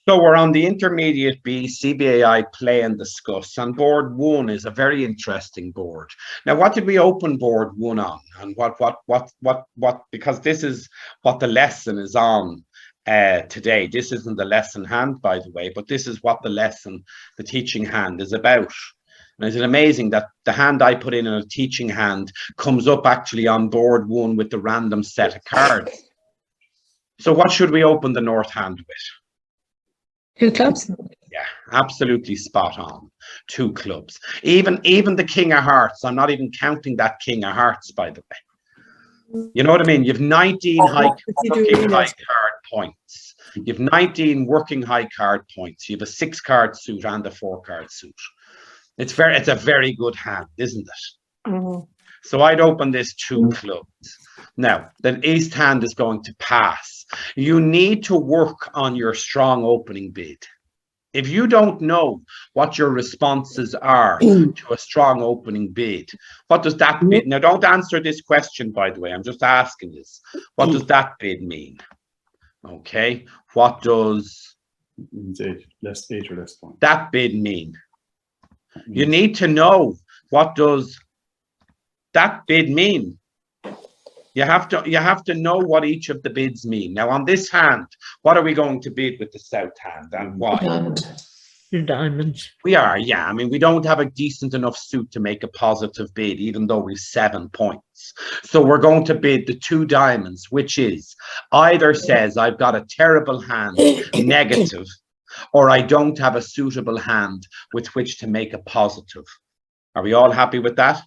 So we're on the intermediate B, CBAI play and discuss, and board one is a very interesting board. Now, what did we open board one on, and what? Because this is what the lesson is on today. This isn't the lesson hand, by the way, but this is what the lesson, the teaching hand, is about. And is it amazing that the hand I put in a teaching hand comes up actually on board one with the random set of cards? So what should we open the north hand with? 2 clubs. Yeah, absolutely spot on. 2 clubs. Even the king of hearts. I'm not even counting that king of hearts, by the way. You know what I mean? You've 19 working high card points. You've 19 working high card points. You have a 6 card suit and a 4 card suit. It's a very good hand, isn't it? Mm-hmm. So I'd open this 2 clubs. Now, the east hand is going to pass. You need to work on your strong opening bid. If you don't know what your responses are to a strong opening bid, what does that bid? Now, don't answer this question, by the way. I'm just asking this. What does that bid mean? Okay. What does less 8 or less points. That bid mean? You need to know what does that bid mean. You have to know what each of the bids mean. Now on this hand, what are we going to bid with the south hand and why? The diamonds. We are, yeah. I mean, we don't have a decent enough suit to make a positive bid, even though we've 7 points. So we're going to bid the 2 diamonds, which is either says I've got a terrible hand, negative, or I don't have a suitable hand with which to make a positive. Are we all happy with that?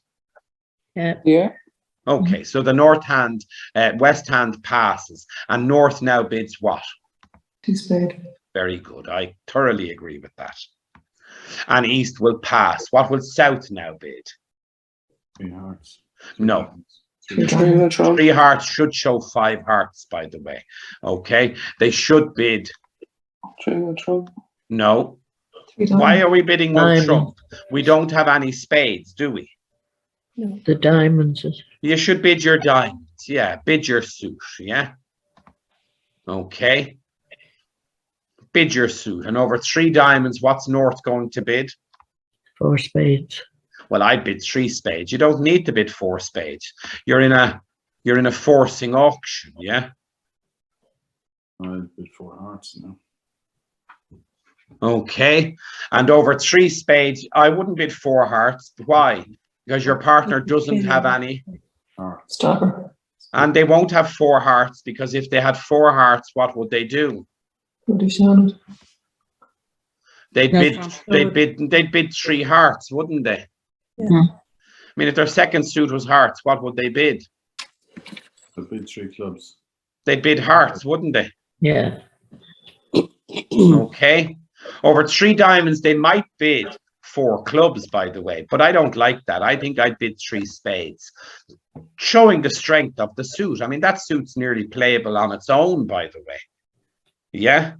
Yeah. Okay, so the north hand, west hand passes, and north now bids what? 2 spade. Very good. I thoroughly agree with that. And east will pass. What will south now bid? 3 hearts. No. 3 hearts should show 5 hearts, by the way. Okay, they should bid. 3 trump. No. 3 Why are we bidding no Diamond. trump? We don't have any spades, do we? No. The diamonds. You should bid your diamonds. Yeah, bid your suit. Yeah. Okay. Bid your suit. And over 3 diamonds, what's north going to bid? 4 spades. Well, I bid 3 spades. You don't need to bid 4 spades. You're in a forcing auction. Yeah. I'll bid 4 hearts now. Okay. And over 3 spades, I wouldn't bid 4 hearts. Why? Because your partner doesn't have any. Stopper. And they won't have 4 hearts, because if they had 4 hearts, what would they do? Would you show it? They'd bid 3 hearts, wouldn't they? Yeah. I mean, if their second suit was hearts, what would they bid? They'll bid 3 clubs. They'd bid hearts, wouldn't they? Yeah. Okay. Over 3 diamonds, they might bid 4 clubs, by the way, but I don't like that. I think I'd bid 3 spades, showing the strength of the suit. I mean, that suit's nearly playable on its own, by the way. Yeah.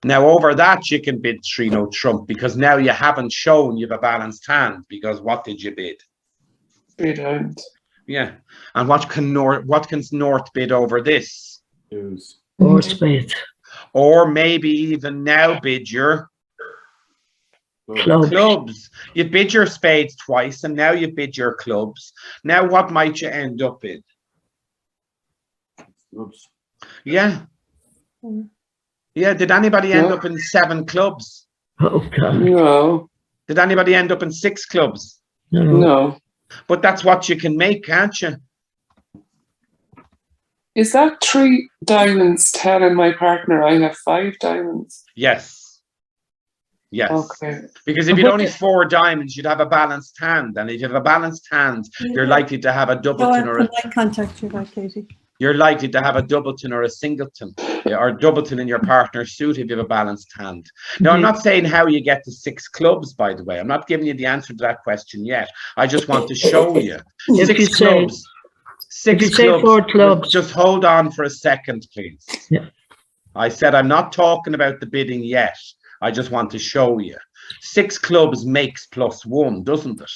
Now over that, you can bid 3 no trump, because now you haven't shown you have a balanced hand, because what did you bid? 3 diamonds. Yeah. And what can north bid over this? 4 spades. Or maybe even now bid your clubs. You bid your spades twice, and now you bid your clubs. Now what might you end up in? Clubs. Yeah. Yeah, did anybody end up in 7 clubs? Oh, God. No. Did anybody end up in 6 clubs? No. No. But that's what you can make, can't you? Is that 3 diamonds telling my partner I have 5 diamonds? Yes. Yes. Okay. Because if you'd only 4 diamonds, you'd have a balanced hand. And if you have a balanced hand, you're likely to have a doubleton or contact you, right, Katie? you're likely to have a doubleton or a singleton, or doubleton in your partner's suit if you have a balanced hand. Now, I'm not saying how you get to 6 clubs, by the way. I'm not giving you the answer to that question yet. I just want to show you. 6 clubs. 6 If you say 4 clubs. Just hold on for a second, please. Yeah. I said I'm not talking about the bidding yet. I just want to show you. 6 clubs makes +1, doesn't it?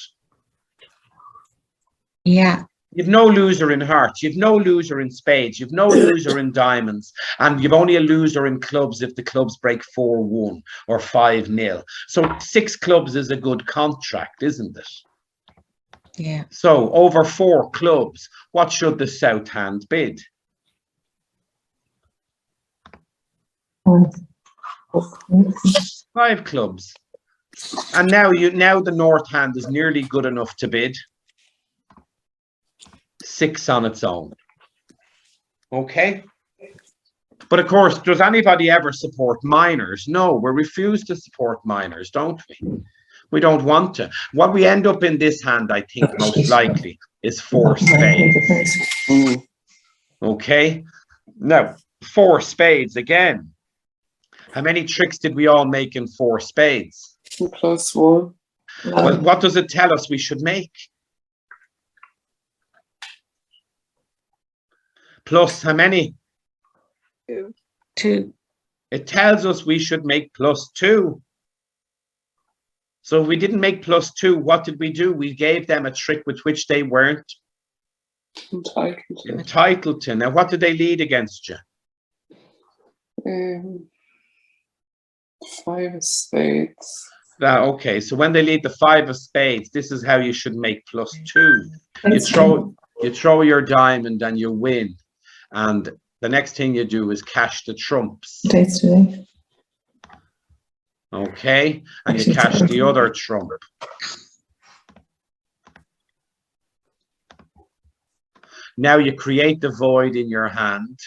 Yeah. You've no loser in hearts, you've no loser in spades, you've no loser in diamonds, and you've only a loser in clubs if the clubs break 4-1 or 5-0. So 6 clubs is a good contract, isn't it? Yeah. So over 4 clubs, what should the south hand bid? 5 clubs. And now the north hand is nearly good enough to bid 6 on its own. Okay. But of course, does anybody ever support minors? No, we refuse to support minors, don't we? We don't want to. What we end up in this hand, I think, most likely is 4 spades. Okay. Now, 4 spades again. How many tricks did we all make in 4 spades? +1. Well, what does it tell us we should make? Plus how many? 2. It tells us we should make +2. So if we didn't make +2, what did we do? We gave them a trick with which they weren't entitled to. Now, what did they lead against you? 5 of spades. Okay, so when they lead the 5 of spades, this is how you should make +2. You throw your diamond and you win. And the next thing you do is cash the trumps. Okay, and you cash the other trump. Now you create the void in your hand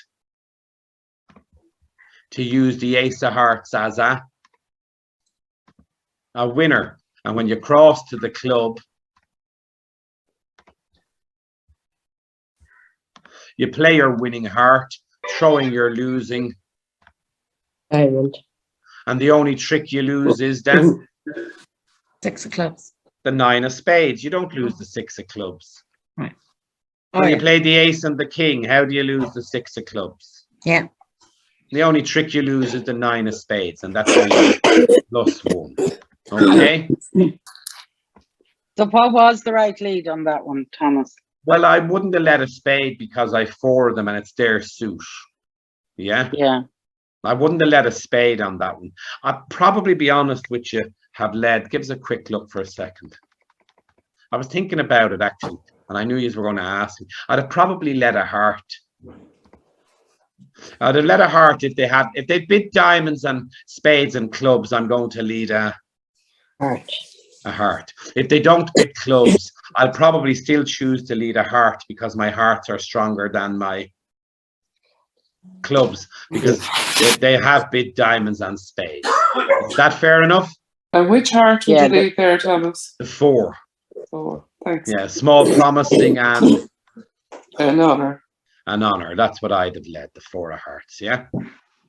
to use the ace of hearts as a winner. And when you cross to the club, you play your winning heart, throwing your losing. Diamond. And the only trick you lose is then 6 of clubs. the 9 of spades. You don't lose the 6 of clubs. Right. When you play the ace and the king, how do you lose the 6 of clubs? Yeah. The only trick you lose is the 9 of spades, and that's only +1. Okay? So what was the right lead on that one, Thomas? Well, I wouldn't have let a spade because I 4 of them and it's their suit. Yeah? Yeah. I wouldn't have let a spade on that one. I'd probably be honest with you, have led. Give us a quick look for a second. I was thinking about it actually, and I knew you were going to ask me. I'd have probably let a heart. I'd have let a heart if they bid diamonds and spades and clubs. I'm going to lead a heart. If they don't bid clubs, I'll probably still choose to lead a heart because my hearts are stronger than my clubs because they have bid diamonds and spades. Is that fair enough? And which heart would you lead there, Thomas? The 4. 4. Thanks. Yeah, small promising and An honour. an honor. That's what I'd have led, the 4 of hearts. Yeah.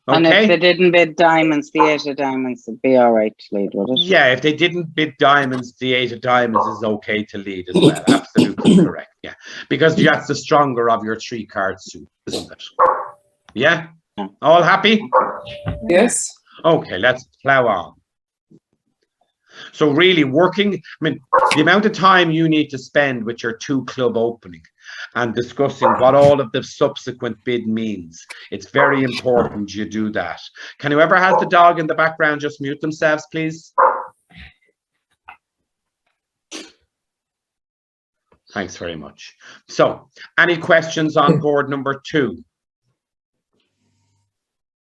And if Okay. they didn't bid diamonds, the 8 of diamonds would be all right to lead, would it? Yeah, if they didn't bid diamonds, the 8 of diamonds is okay to lead as well. Absolutely correct. Yeah, because that's the stronger of your 3 card suit, isn't it? Yeah. All happy? Yes. Okay, let's plow on. So really working, I mean, the amount of time you need to spend with your 2 club opening and discussing what all of the subsequent bid means. It's very important you do that. Can whoever has the dog in the background just mute themselves, please? Thanks very much. So, any questions on board number 2?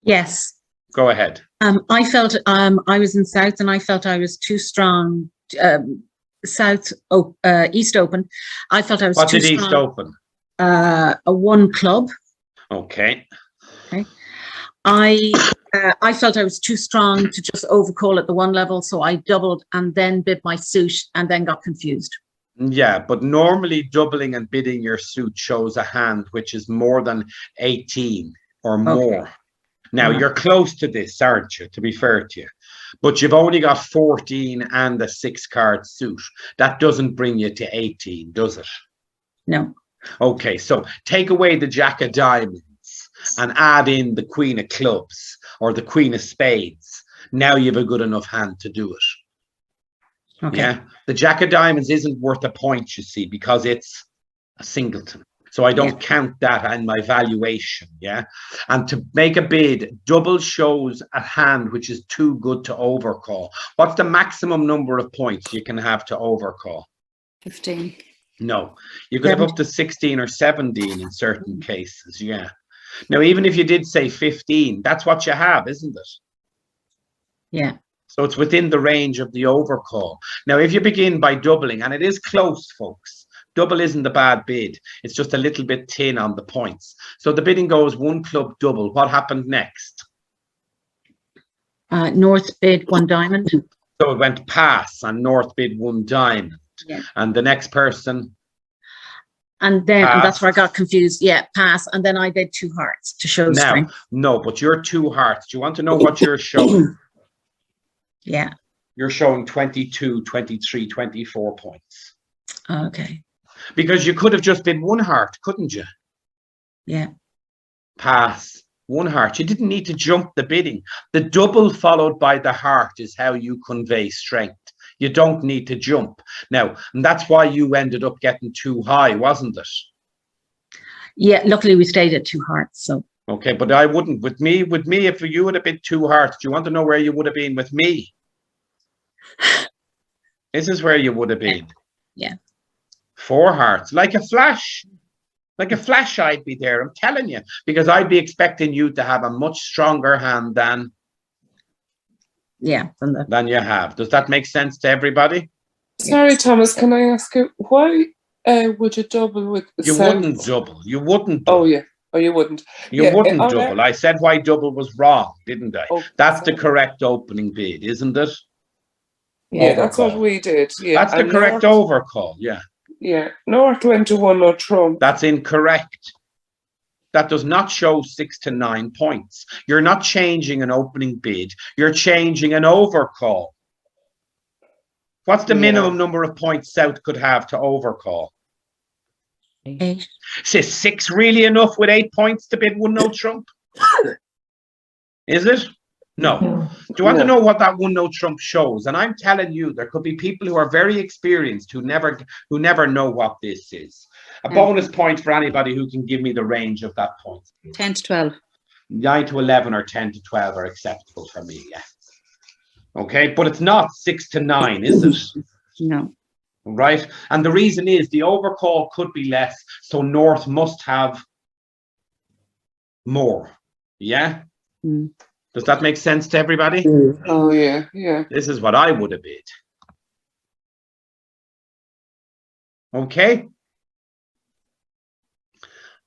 Yes. Go ahead. I felt I was in South and I felt I was too strong. East Open. I felt I was What too did strong. East Open? A 1 club. Okay. Okay. I felt I was too strong to just overcall at the 1 level, so I doubled and then bid my suit and then got confused. Yeah, but normally doubling and bidding your suit shows a hand which is more than 18 or more. Okay. Now, you're close to this, aren't you, to be fair to you? But you've only got 14 and a 6 card suit. That doesn't bring you to 18, does it? No. Okay, so take away the Jack of Diamonds and add in the Queen of Clubs or the Queen of Spades. Now you have a good enough hand to do it. Okay. Yeah, the Jack of Diamonds isn't worth a point, you see, because it's a singleton. So I don't count that in my valuation, yeah? And to make a bid, double shows a hand which is too good to overcall. What's the maximum number of points you can have to overcall? 15. No, you could have up to 16 or 17 in certain cases, yeah. Now, even if you did say 15, that's what you have, isn't it? Yeah. So it's within the range of the overcall. Now, if you begin by doubling, and it is close, folks, double isn't a bad bid. It's just a little bit thin on the points. So the bidding goes one club double. What happened next? North bid 1 diamond. So it went pass and North bid 1 diamond. Yeah. And the next person? And then, and that's Pass. where I got confused. Yeah, pass. And then I did 2 hearts to show Now, strength. no, but you're 2 hearts. Do you want to know what you're showing? Yeah. You're showing 22, 23, 24 points. Okay. Because you could have just bid 1 heart, couldn't you? Yeah. Pass, 1 heart. You didn't need to jump the bidding. The double followed by the heart is how you convey strength. You don't need to jump. Now, and that's why you ended up getting too high, wasn't it? Yeah, luckily we stayed at 2 hearts. So Okay, but I wouldn't. With me, if you would have bid 2 hearts, do you want to know where you would have been with me? This is where you would have been. Yeah. 4 hearts, like a flash. Like a flash, I'd be there, I'm telling you, because I'd be expecting you to have a much stronger hand than yeah, from the you have. Does that make sense to everybody? Sorry, Thomas, can I ask you, why would you double with the You south? wouldn't double. You wouldn't Oh, double. yeah. Oh, you wouldn't. You yeah, wouldn't on double. I said why double was wrong, didn't I? Oh, That's the sorry. correct opening bid, isn't it? Yeah, that's what Overcall. we did. Yeah, That's the and correct North, overcall, yeah. yeah, North went to 1 no trump. That's incorrect. That does not show 6 to 9 points. You're not changing an opening bid. You're changing an overcall. What's the Yeah. minimum number of points South could have to overcall? 8. Is 6 really enough with 8 points to bid 1 no trump? Is it? No. Do you want to know what that 1 no trump shows? And I'm telling you, there could be people who are very experienced who never know what this is. A bonus point for anybody who can give me the range of that point. 10 to 12. 9 to 11 or 10 to 12 are acceptable for me, yeah. Okay, but it's not 6 to 9, is it? No. Right? And the reason is the overcall could be less, so North must have more. Yeah? Mm. Does that make sense to everybody? Oh, yeah, yeah. This is what I would have bid. Okay?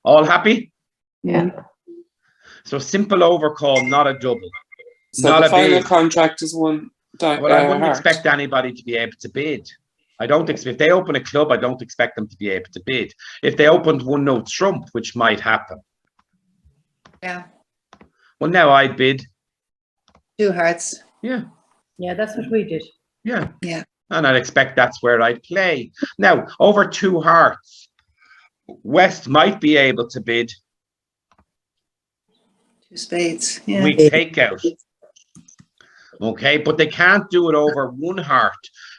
All happy? Yeah. So simple overcall, not a double. So Not the a final bid. contract is 1 Well, I wouldn't heart. expect anybody to be able to bid. I don't expect, if they open a club, I don't expect them to be able to bid. If they opened 1 no trump, which might happen. Yeah. Well, now I'd bid. 2 hearts. Yeah, Yeah, that's what we did. yeah. Yeah. And I'd expect that's where I'd play. Now, over 2 hearts, West might be able to bid 2 spades. Yeah. weak takeout. Okay, but they can't do it over 1 heart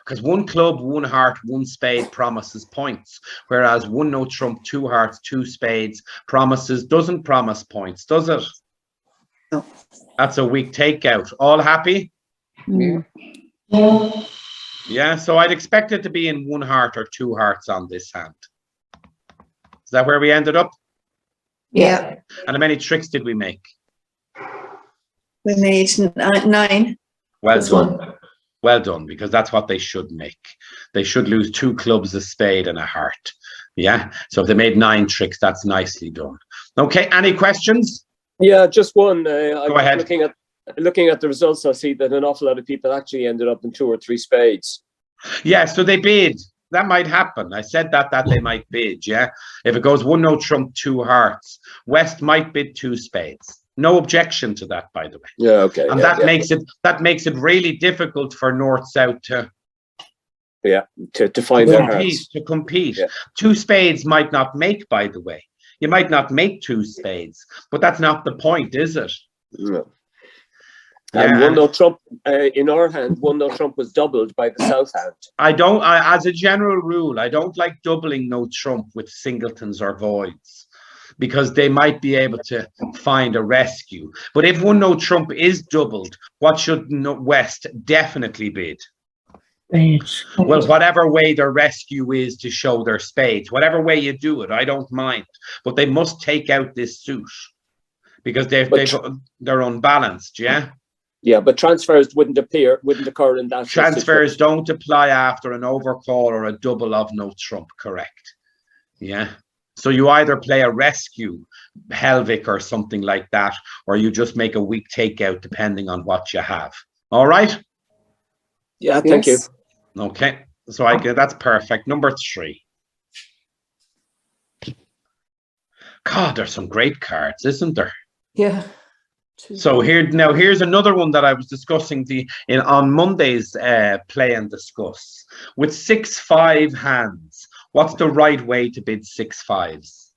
because 1 club, 1 heart, 1 spade promises points, whereas 1 no trump, 2 hearts, 2 spades doesn't promise points, does it? No. That's a weak takeout. All happy? Mm. Yeah, so I'd expect it to be in 1 heart or 2 hearts on this hand. Is that where we ended up? Yeah. And how many tricks did we make? We made 9. Well done. Well done, because that's what they should make. They should lose 2 clubs, a spade and a heart. Yeah, so if they made 9 tricks, that's nicely done. Okay, any questions? Yeah, just one. Go ahead. Looking at the results, I see that an awful lot of people actually ended up in 2 or 3 spades. Yeah, so they bid. That might happen. I said that they might bid, yeah? If it goes 1 no trump, 2 hearts, West might bid 2 spades. No objection to that, by the way. Yeah, okay. And yeah, that makes it really difficult for North-South to find their hearts. to compete. Yeah. 2 spades might not make, by the way. You might not make 2 spades, but that's not the point, is it? No. And Yeah, one and no trump in our hand, one no trump was doubled by the south hand. as a general rule, I don't like doubling no trump with singletons or voids, because they might be able to find a rescue. But if one no trump is doubled, what should West definitely bid? Spades. Well, whatever way their rescue is to show their spades, whatever way you do it, I don't mind. But they must take out this suit, because they're unbalanced, yeah? Yeah, but transfers wouldn't occur in that Transfers situation. don't apply after an overcall or a double of no trump, correct? Yeah. So you either play a rescue, Helvik or something like that, or you just make a weak takeout depending on what you have. All right? Yeah, thank you. Yes. Okay. So that's perfect. Number 3. God, there's some great cards, isn't there? Yeah. So here's another one that I was discussing on Monday's play and discuss. With 6-5 hands, what's the right way to bid 6 5s?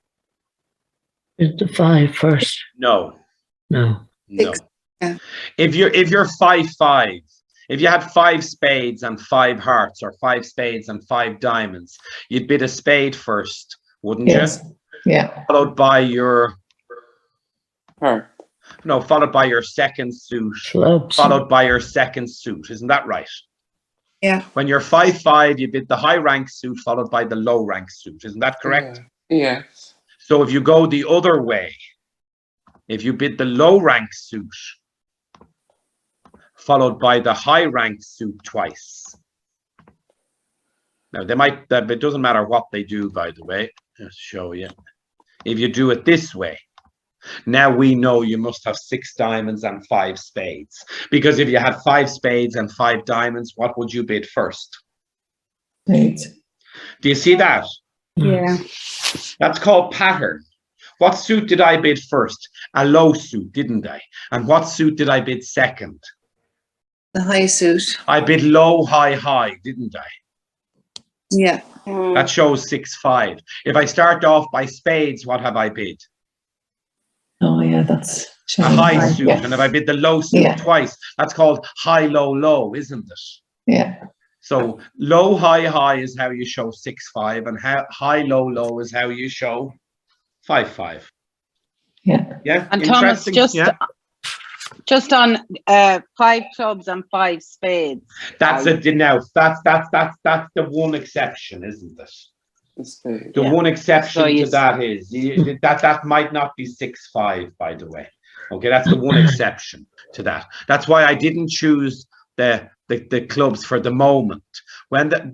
Is the 5 first? No. No. Six, yeah. If you're 5-5, if you had 5 spades and 5 hearts, or 5 spades and 5 diamonds, you'd bid a spade first, wouldn't Yes. you? Yeah. Followed by your Her. followed by your second suit, Clubs. followed by your second suit. Isn't that right? Yeah. When you're 5-5, you bid the high rank suit followed by the low rank suit. Isn't that correct? Yeah. So if you go the other way, if you bid the low rank suit followed by the high rank suit twice. Now it doesn't matter what they do, by the way. I'll show you. If you do it this way, now we know you must have 6 diamonds and 5 spades. Because if you had 5 spades and 5 diamonds, what would you bid first? Spades. Do you see that? Yeah. That's called pattern. What suit did I bid first? A low suit, didn't I? And what suit did I bid second? The high suit. I bid low, high, didn't I? Yeah. That shows 6-5. If I start off by spades, what have I bid? Oh, yeah, that's A high suit. Yeah. And if I bid the low suit Yeah. twice, that's called high, low, isn't it? Yeah. So low, high is how you show 6-5, and high, low is how you show 5-5. Yeah. Yeah. And Thomas, Interesting. just on 5 clubs and 5 spades. That's it. Now that's the one exception, isn't it? The spade. The Yeah. one exception So you to that is that might not be 6-5, by the way. Okay, that's the one exception to that. That's why I didn't choose the clubs for the moment. But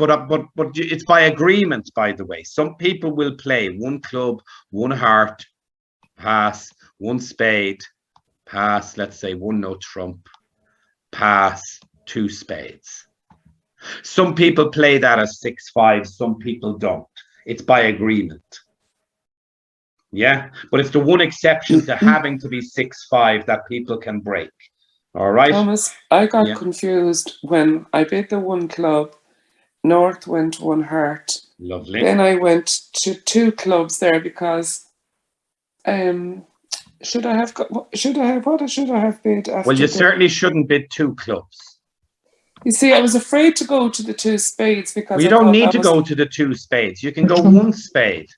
it's by agreement, by the way. Some people will play 1 club, 1 heart, pass, 1 spade, pass, let's say 1 no trump, pass, 2 spades. Some people play that as 6-5, some people don't. It's by agreement. Yeah, but it's the one exception to having to be 6-5 that people can break. All right. Thomas, I got Yeah. confused when I bid the 1 club. North went 1 heart. Lovely. Then I went to 2 clubs there because should I have bid after? Well, you the- certainly shouldn't bid 2 clubs. You see, I was afraid to go to the 2 spades because Well, you I don't thought need that to was- go to the 2 spades. You can go 1 spade.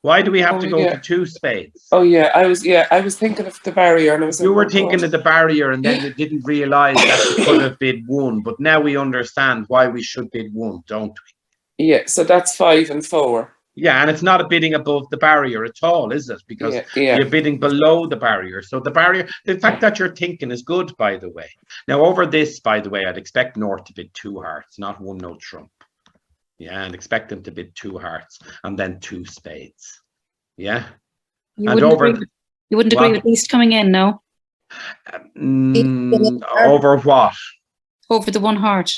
Why do we have Oh, to go yeah. to 2 spades? Oh yeah, I was thinking of the barrier, and I was. You like, were oh, thinking God. of the barrier, and then you didn't realize that you could have bid 1. But now we understand why we should bid 1, don't we? Yeah, so that's 5 and 4. Yeah, and it's not a bidding above the barrier at all, is it? Because Yeah. you're bidding below the barrier. So the barrier, the fact that you're thinking is good, by the way. Now, over this, by the way, I'd expect North to bid 2 hearts, not 1 no trump. Yeah, and expect them to bid 2 hearts and then 2 spades. Yeah. You And wouldn't over agree, you wouldn't agree what? with East coming in, no? Over what? Over the 1 heart.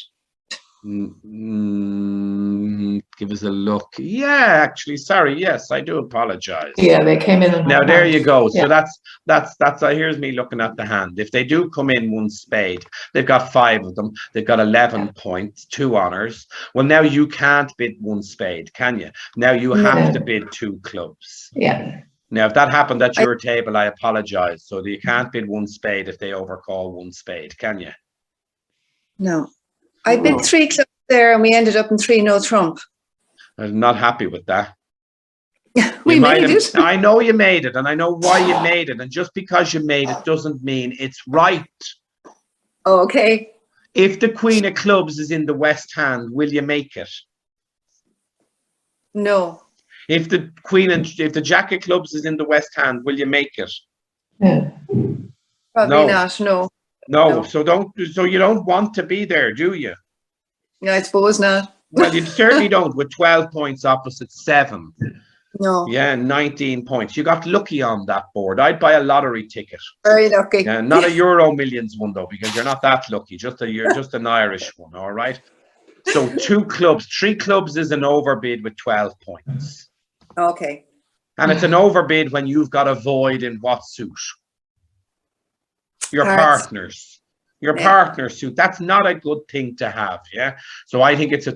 Give us a look. Yeah, actually, sorry. Yes, I do apologize. Yeah, they came in. Now there you go. So Yeah. that's here's me looking at the hand. If they do come in 1 spade, they've got 5 of them. They've got 11 points, 2 honors. Well, now you can't bid 1 spade, can you? Now you have to bid 2 clubs. Yeah. Now, if that happened at your table, I apologize. So you can't bid one spade if they overcall one spade, can you? No. I bid 3 clubs there and we ended up in 3 no trump. I'm not happy with that. We You might made have- it. I know you made it, and I know why you made it. And just because you made it doesn't mean it's right. Okay. If the queen of clubs is in the west hand, will you make it? No. If the if the jack of clubs is in the west hand, will you make it? Yeah. Probably No. not. No. No. No. So you don't want to be there, do you? No, I suppose not. Well, you certainly don't with 12 points opposite 7. No. Yeah, 19 points. You got lucky on that board. I'd buy a lottery ticket. Very lucky. Yeah, not a Euro Millions one though, because you're not that lucky. You're just an Irish one, all right? So 2 clubs, 3 clubs is an overbid with 12 points. Okay. And it's an overbid when you've got a void in what suit? Your Hearts. partners. Your Yeah. partner suit. That's not a good thing to have, yeah? So I think it's a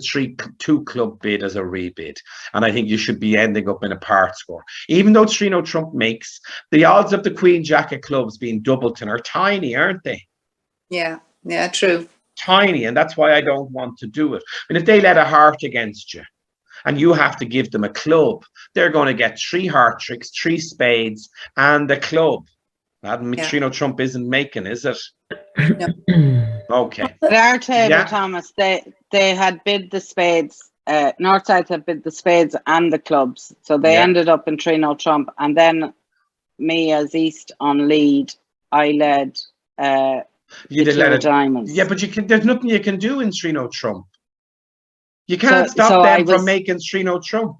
2 club bid as a rebid. And I think you should be ending up in a part score. Even though 3 no trump makes, the odds of the queen jack of clubs being doubleton are tiny, aren't they? Yeah. Yeah, true. Tiny, and that's why I don't want to do it. And if they let a heart against you and you have to give them a club, they're going to get 3 heart tricks, 3 spades, and a club. That Yeah. 3 no trump isn't making, is it? Okay. At our table, Yeah. Thomas, they had bid the spades. Northside had bid the spades and the clubs, so they Yeah. ended up in 3 no trump. And then me as East on lead, I led. You did the let it. diamonds. Yeah, but there's nothing you can do in 3 no trump. You can't stop so I them from was- making 3 no trump,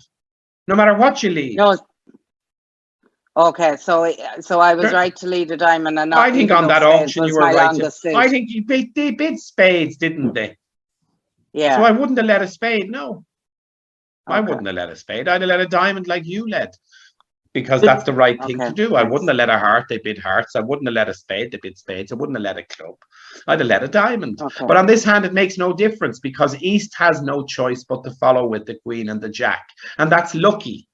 no matter what you leave. No. Okay, so I was Sure. right to lead a diamond and not. I think leaving on up that spades auction was you were my right. longest suit. I think they bid spades, didn't they? Yeah. So I wouldn't have let a spade. No, I Okay. wouldn't have let a spade. I'd have let a diamond like you led, because that's the right thing to Okay, do. I thanks. wouldn't have let a heart. They bid hearts. I wouldn't have let a spade. They bid spades. I wouldn't have let a club. I'd have let a diamond. Okay. But on this hand, it makes no difference because East has no choice but to follow with the queen and the jack, and that's lucky.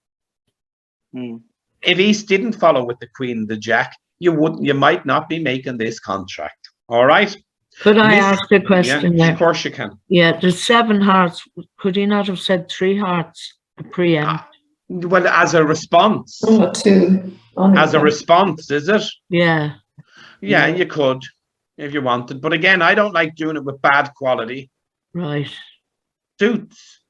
Hmm. If East didn't follow with the queen and the jack, you might not be making this contract. All right. Could I Miss- ask a question Yeah, there? of course you can. Yeah, the 7 hearts. Could he not have said 3 hearts to preempt? Well, as a response, Not 2. Only as a 1. response, is it? Yeah. Yeah, you could if you wanted. But again, I don't like doing it with bad quality Right. suits.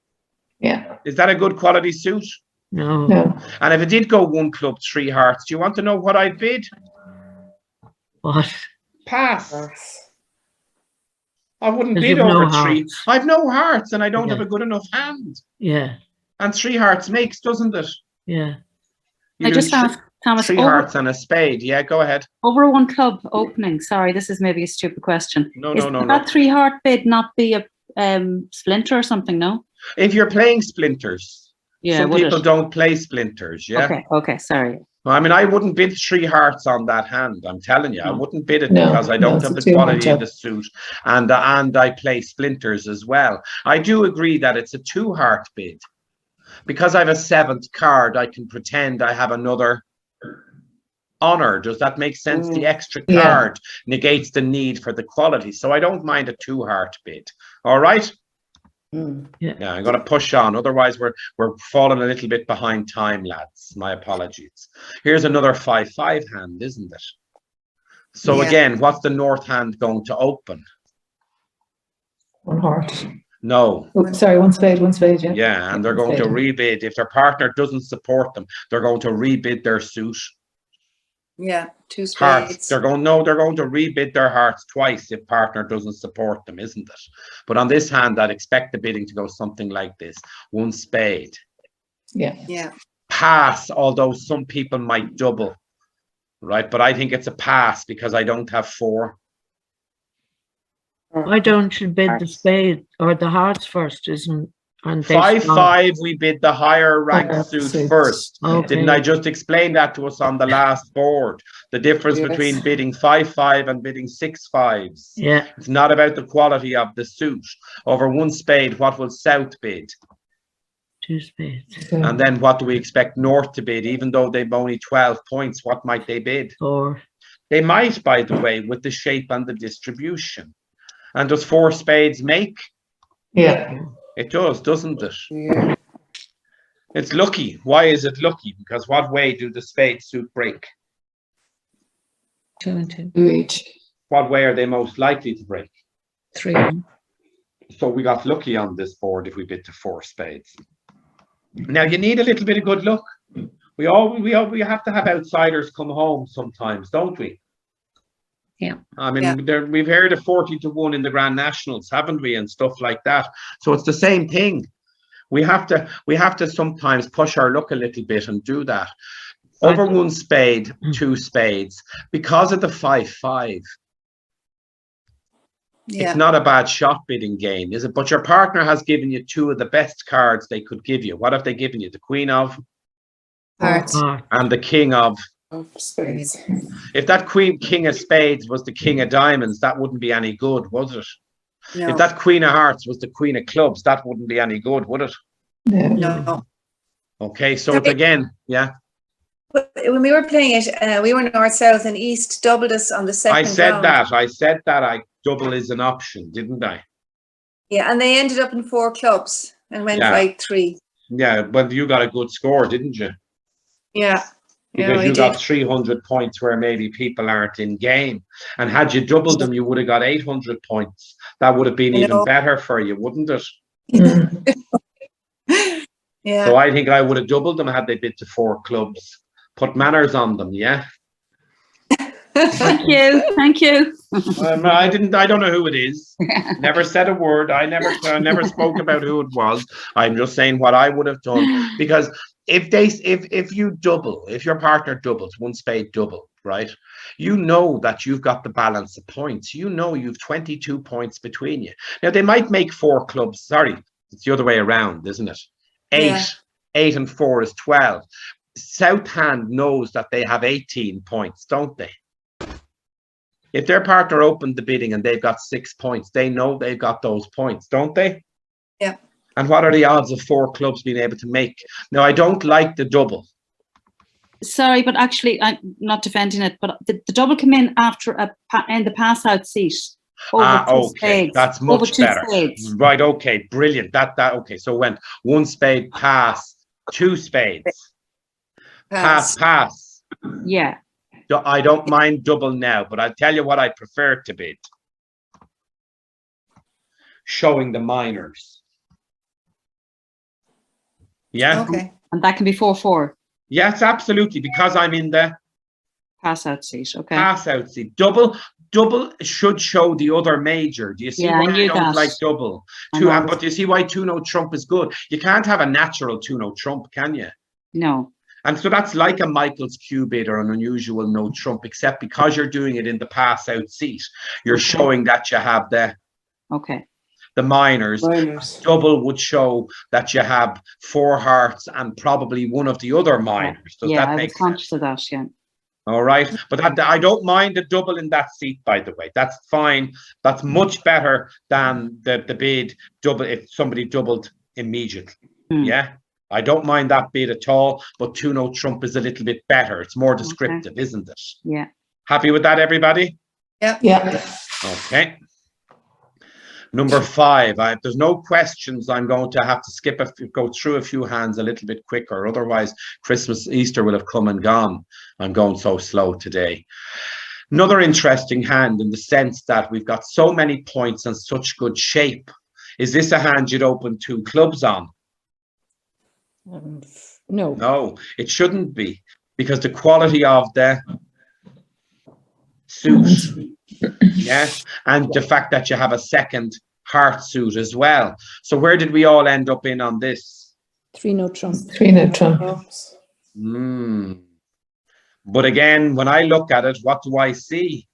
Yeah. Is that a good quality suit? No. No. And if it did go 1 club, 3 hearts, do you want to know what I'd bid? What? Pass. I wouldn't 'Cause bid you've no over 3. hearts. I've no hearts and I don't Yeah. have a good enough hand. Yeah. And 3 hearts makes, doesn't it? Yeah. You I do just asked Thomas 3 hearts and a spade. Yeah, go ahead. over a 1 club opening. Sorry, this is maybe a stupid question. No, Is no, no, that no. 3 heart bid not be a splinter or something? No. If you're playing splinters, Yeah. some would people it? don't play splinters. Yeah. Okay. Okay. Sorry. I mean, I wouldn't bid 3 hearts on that hand. I'm telling you, I No. wouldn't bid it No, because I no, don't it's have a the too quality much of the suit, and I play splinters as well. I do agree that it's a 2 heart bid because I have a 7th card. I can pretend I have another honor. Does that make sense? The extra Yeah. card negates the need for the quality, so I don't mind a 2 heart bid. All right. Yeah, I'm going to push on. Otherwise, we're falling a little bit behind time, lads. My apologies. Here's another 5-5 hand, isn't it? So Yeah. again, what's the north hand going to open? 1 heart. No. Oh, sorry, 1 spade, 1 spade, yeah. Yeah, and they're going to rebid. If their partner doesn't support them, they're going to rebid their suit. Yeah, 2 Hearts. spades. They're going to rebid their hearts twice if partner doesn't support them, isn't it? But on this hand, I'd expect the bidding to go something like this: 1 spade. Yeah. Yeah. Pass, although some people might double, right? But I think it's a pass because I don't have 4. Why don't you bid the spade or the hearts first? Isn't and they 5-5, we bid the higher ranked suit suits. first. Okay. Didn't I just explain that to us on the last board? The difference Yes. between bidding 5-5 and bidding 6-5s. Yeah. It's not about the quality of the suit. Over 1 spade, what will South bid? 2 spades. And then what do we expect North to bid? Even though they've only 12 points, what might they bid? 4. They might, by the way, with the shape and the distribution. And does 4 spades make? Yeah. It does, doesn't it? Yeah. It's lucky. Why is it lucky? Because what way do the spade suit break? 2 and 2. Each. What way are they most likely to break? 3. So we got lucky on this board if we bid to 4 spades. Now you need a little bit of good luck. We have to have outsiders come home sometimes, don't we? Yeah. I mean, Yeah. we've heard of 40-1 in the Grand Nationals, haven't we, and stuff like that. So it's the same thing. We have to sometimes push our luck a little bit and do that. Over 1 spade, 2 spades, because of the 5-5. Yeah. It's not a bad shot bidding game, is it? But your partner has given you 2 of the best cards they could give you. What have they given you? The Queen of Hearts. and the King of. Of spades. If that King of Spades was the King of Diamonds, that wouldn't be any good, was it? No. If that Queen of Hearts was the Queen of Clubs, that wouldn't be any good, would it? No. Okay, so it's again, yeah. But when we were playing it, we were north, south, and east. Doubled us on the second I said round. that. I said that. I double is an option, didn't I? Yeah, and they ended up in 4 clubs and went Yeah. 5-3. Yeah, but you got a good score, didn't you? Yeah. Because we you got did. 300 points where maybe people aren't in game. And had you doubled them, you would have got 800 points. That would have been I even know. better for you, wouldn't it? Yeah. So I think I would have doubled them had they bid to 4 clubs. Put manners on them, yeah. Thank you. Thank you. I don't know who it is. Never said a word. I never spoke about who it was. I'm just saying what I would have done. Because if you double, if your partner doubles, 1 spade double, right? You know that you've got the balance of points. You know you've 22 points between you. Now they might make 4 clubs. Sorry, it's the other way around, isn't it? 8. Yeah. 8 and 4 is 12. South hand knows that they have 18 points, don't they? If their partner opened the bidding and they've got 6 points, they know they've got those points, don't they? Yeah. And what are the odds of 4 clubs being able to make? Now, I don't like the double. Sorry, but actually, I'm not defending it, but the double came in after in the pass out seat. Over 2 Okay, spades. that's Over much 2 better. spades. Right, okay, brilliant. Okay, so when 1 spade pass, 2 spades, pass. Yeah. I don't mind double now, but I'll tell you what I prefer to bid. Showing the minors. Yeah? Okay. And that can be 4-4. Yes, absolutely, because I'm in the Pass out seat. Okay. pass out seat. Double should show the other major. Do you see Yeah, I why I knew don't that. like double? I know. But do you see why 2-note trump is good? You can't have a natural 2-note trump, can you? No. And so that's like a Michael's Q bid or an unusual no trump, except because you're doing it in the pass out seat, you're showing that you have the minors. Minors. Double would show that you have 4 hearts and probably one of the other minors. Does that I make was conscious of that, yeah. All right, but I don't mind the double in that seat, by the way. That's fine. That's much better than the bid double if somebody doubled immediately. Yeah, I don't mind that bid at all. But 2-note trump is a little bit better. It's more descriptive, isn't it? Yeah. Happy with that, everybody? Yeah. Yeah. Okay. Number 5. If there's no questions, I'm going to have to go through a few hands a little bit quicker. Otherwise, Easter will have come and gone. I'm going so slow today. Another interesting hand in the sense that we've got so many points and such good shape. Is this a hand you'd open 2 clubs on? No. No, it shouldn't be, because the quality of the suit, yeah, and the fact that you have a second heart suit as well. So where did we all end up in on this? 3-note trump. 3-note trump. But again, when I look at it, what do I see?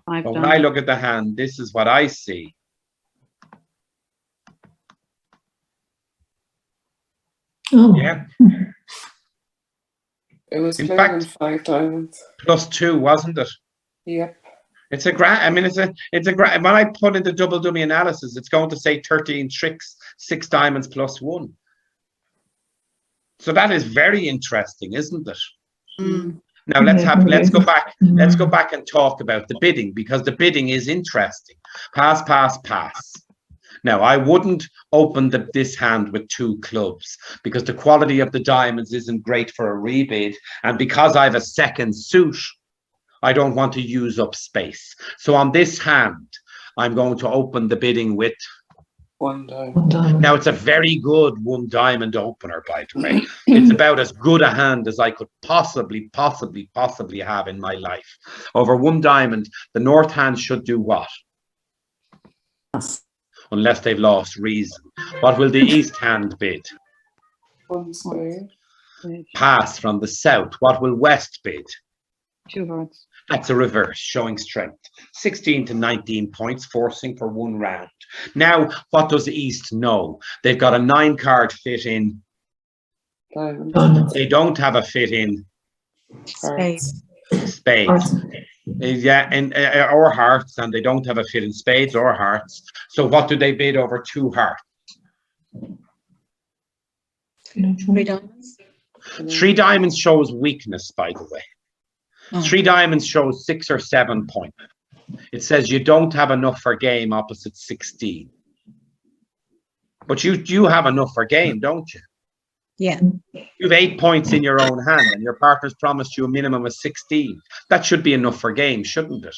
When I look at the hand, this is what I see. Oh. Yeah. It was In playing fact, in 5 diamonds. +2, wasn't it? Yep. It's a graph. I mean, it's a graph. When I put in the double dummy analysis, it's going to say 13 tricks, 6 diamonds plus 1. So that is very interesting, isn't it? Now let's go back. Let's go back and talk about the bidding, because the bidding is interesting. Pass, pass, pass. Now I wouldn't open this hand with 2 clubs because the quality of the diamonds isn't great for a rebid, and because I have a second suit, I don't want to use up space. So on this hand, I'm going to open the bidding with 1 diamond. Now, it's a very good 1 diamond opener, by the way. It's about as good a hand as I could possibly have in my life. Over 1 diamond, the north hand should do what? Unless they've lost reason. What will the east hand bid? 1 spade. Pass from the south. What will west bid? 2 hearts. That's a reverse, showing strength. 16 to 19 points, forcing for 1 round. Now, what does East know? They've got a 9-card fit in. Diamond. They don't have a fit in Spades. spades. Yeah, and or hearts, and they don't have a fit in spades or hearts. So what do they bid over 2 hearts? 3 diamonds. 3 diamonds shows weakness, by the way. 3 diamonds shows 6 or 7 points. It says you don't have enough for game opposite 16. But you have enough for game, don't you? Yeah. You have 8 points in your own hand, and your partner's promised you a minimum of 16. That should be enough for game, shouldn't it?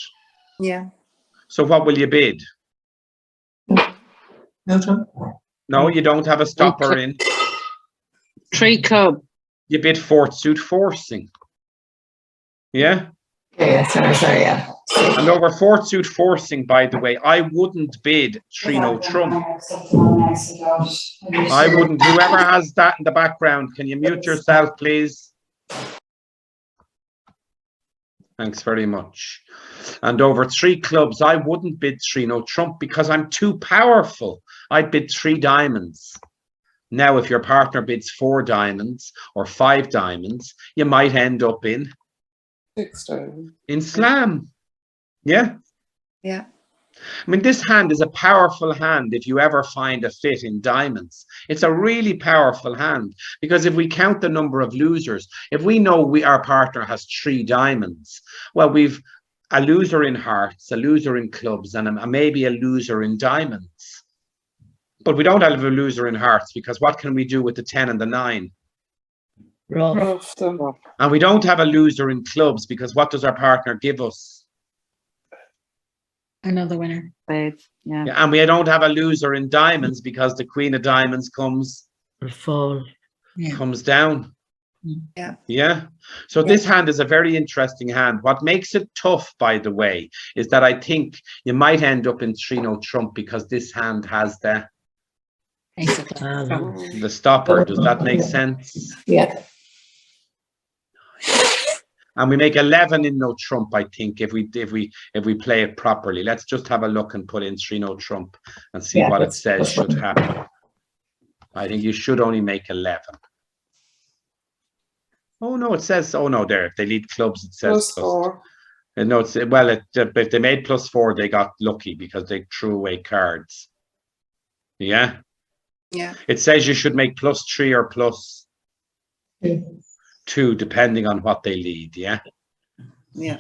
Yeah. So what will you bid? No, you don't have a stopper in. 3 club. You bid 4th suit forcing. Yeah? Yeah, sorry, yeah. And over 4th suit forcing, by the way, I wouldn't bid 3-no trump. I wouldn't. Whoever has that in the background, can you mute yourself, please? Thanks very much. And over 3 clubs, I wouldn't bid 3-no trump because I'm too powerful. I'd bid 3 diamonds. Now, if your partner bids 4 diamonds or 5 diamonds, you might end up in 6 diamonds. in slam. Yeah. Yeah. I mean, this hand is a powerful hand if you ever find a fit in diamonds. It's a really powerful hand because if we count the number of losers, if we know our partner has 3 diamonds, well, we've a loser in hearts, a loser in clubs, and maybe a loser in diamonds. But we don't have a loser in hearts because what can we do with the 10 and the 9? Rough them. And we don't have a loser in clubs because what does our partner give us? Another winner. Spades. Yeah. Yeah, and we don't have a loser in diamonds because the queen of diamonds comes Fall. Yeah. comes down. Yeah. Yeah. So this hand is a very interesting hand. What makes it tough, by the way, is that I think you might end up in 3-no trump because this hand has the stopper. Does that make sense? Yeah. And we make 11 in no trump, I think, if we play it properly. Let's just have a look and put in 3-no trump and see what it says should happen. I think you should only make 11. Oh no, it says, oh no, there, if they lead clubs, it says +4. No, it's, well, if they made +4, they got lucky because they threw away cards. Yeah. Yeah. It says you should make +3 or +2, depending on what they lead. Yeah. Yeah.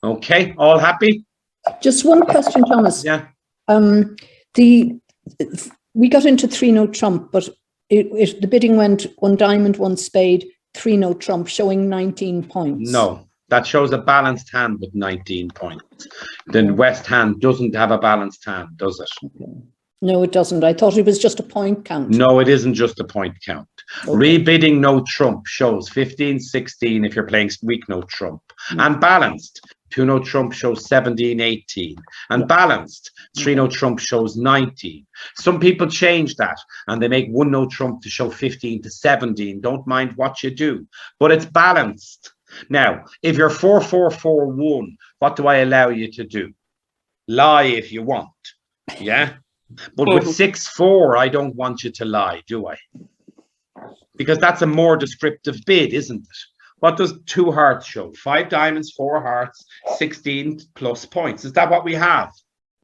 Okay. All happy? Just one question, Thomas. Yeah. We got into 3-no trump, but the bidding went 1 diamond, 1 spade, 3-no trump, showing 19 points. No, that shows a balanced hand with 19 points. The West hand doesn't have a balanced hand, does it? No, it doesn't. I thought it was just a point count. No, it isn't just a point count. Okay. Rebidding no trump shows 15, 16 if you're playing weak no trump. And balanced, 2-no trump shows 17, 18. And balanced, 3-no trump shows 19. Some people change that and they make 1-no trump to show 15 to 17. Don't mind what you do, but it's balanced. Now, if you're 4, 4, 4, 1, what do I allow you to do? Lie if you want. Yeah. But with 6, 4, I don't want you to lie, do I? Because that's a more descriptive bid, isn't it? What does 2 hearts show? 5 diamonds, 4 hearts, 16 plus points. Is that what we have?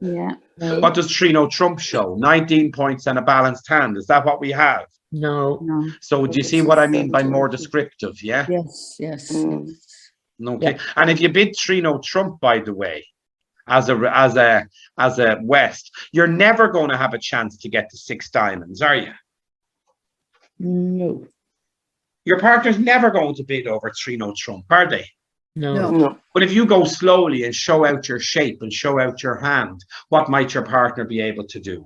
Yeah. What does 3 no trump show? 19 points and a balanced hand. Is that what we have? No. No. So do you see what I mean by more descriptive? Yeah. Yes, yes, Mm. yes. Okay. And if you bid 3 no trump, by the way, as a West, you're never going to have a chance to get to 6 diamonds, are you? No. Your partner's never going to bid over 3 no trump, are they? No. No. But if you go slowly and show out your shape and show out your hand, what might your partner be able to do?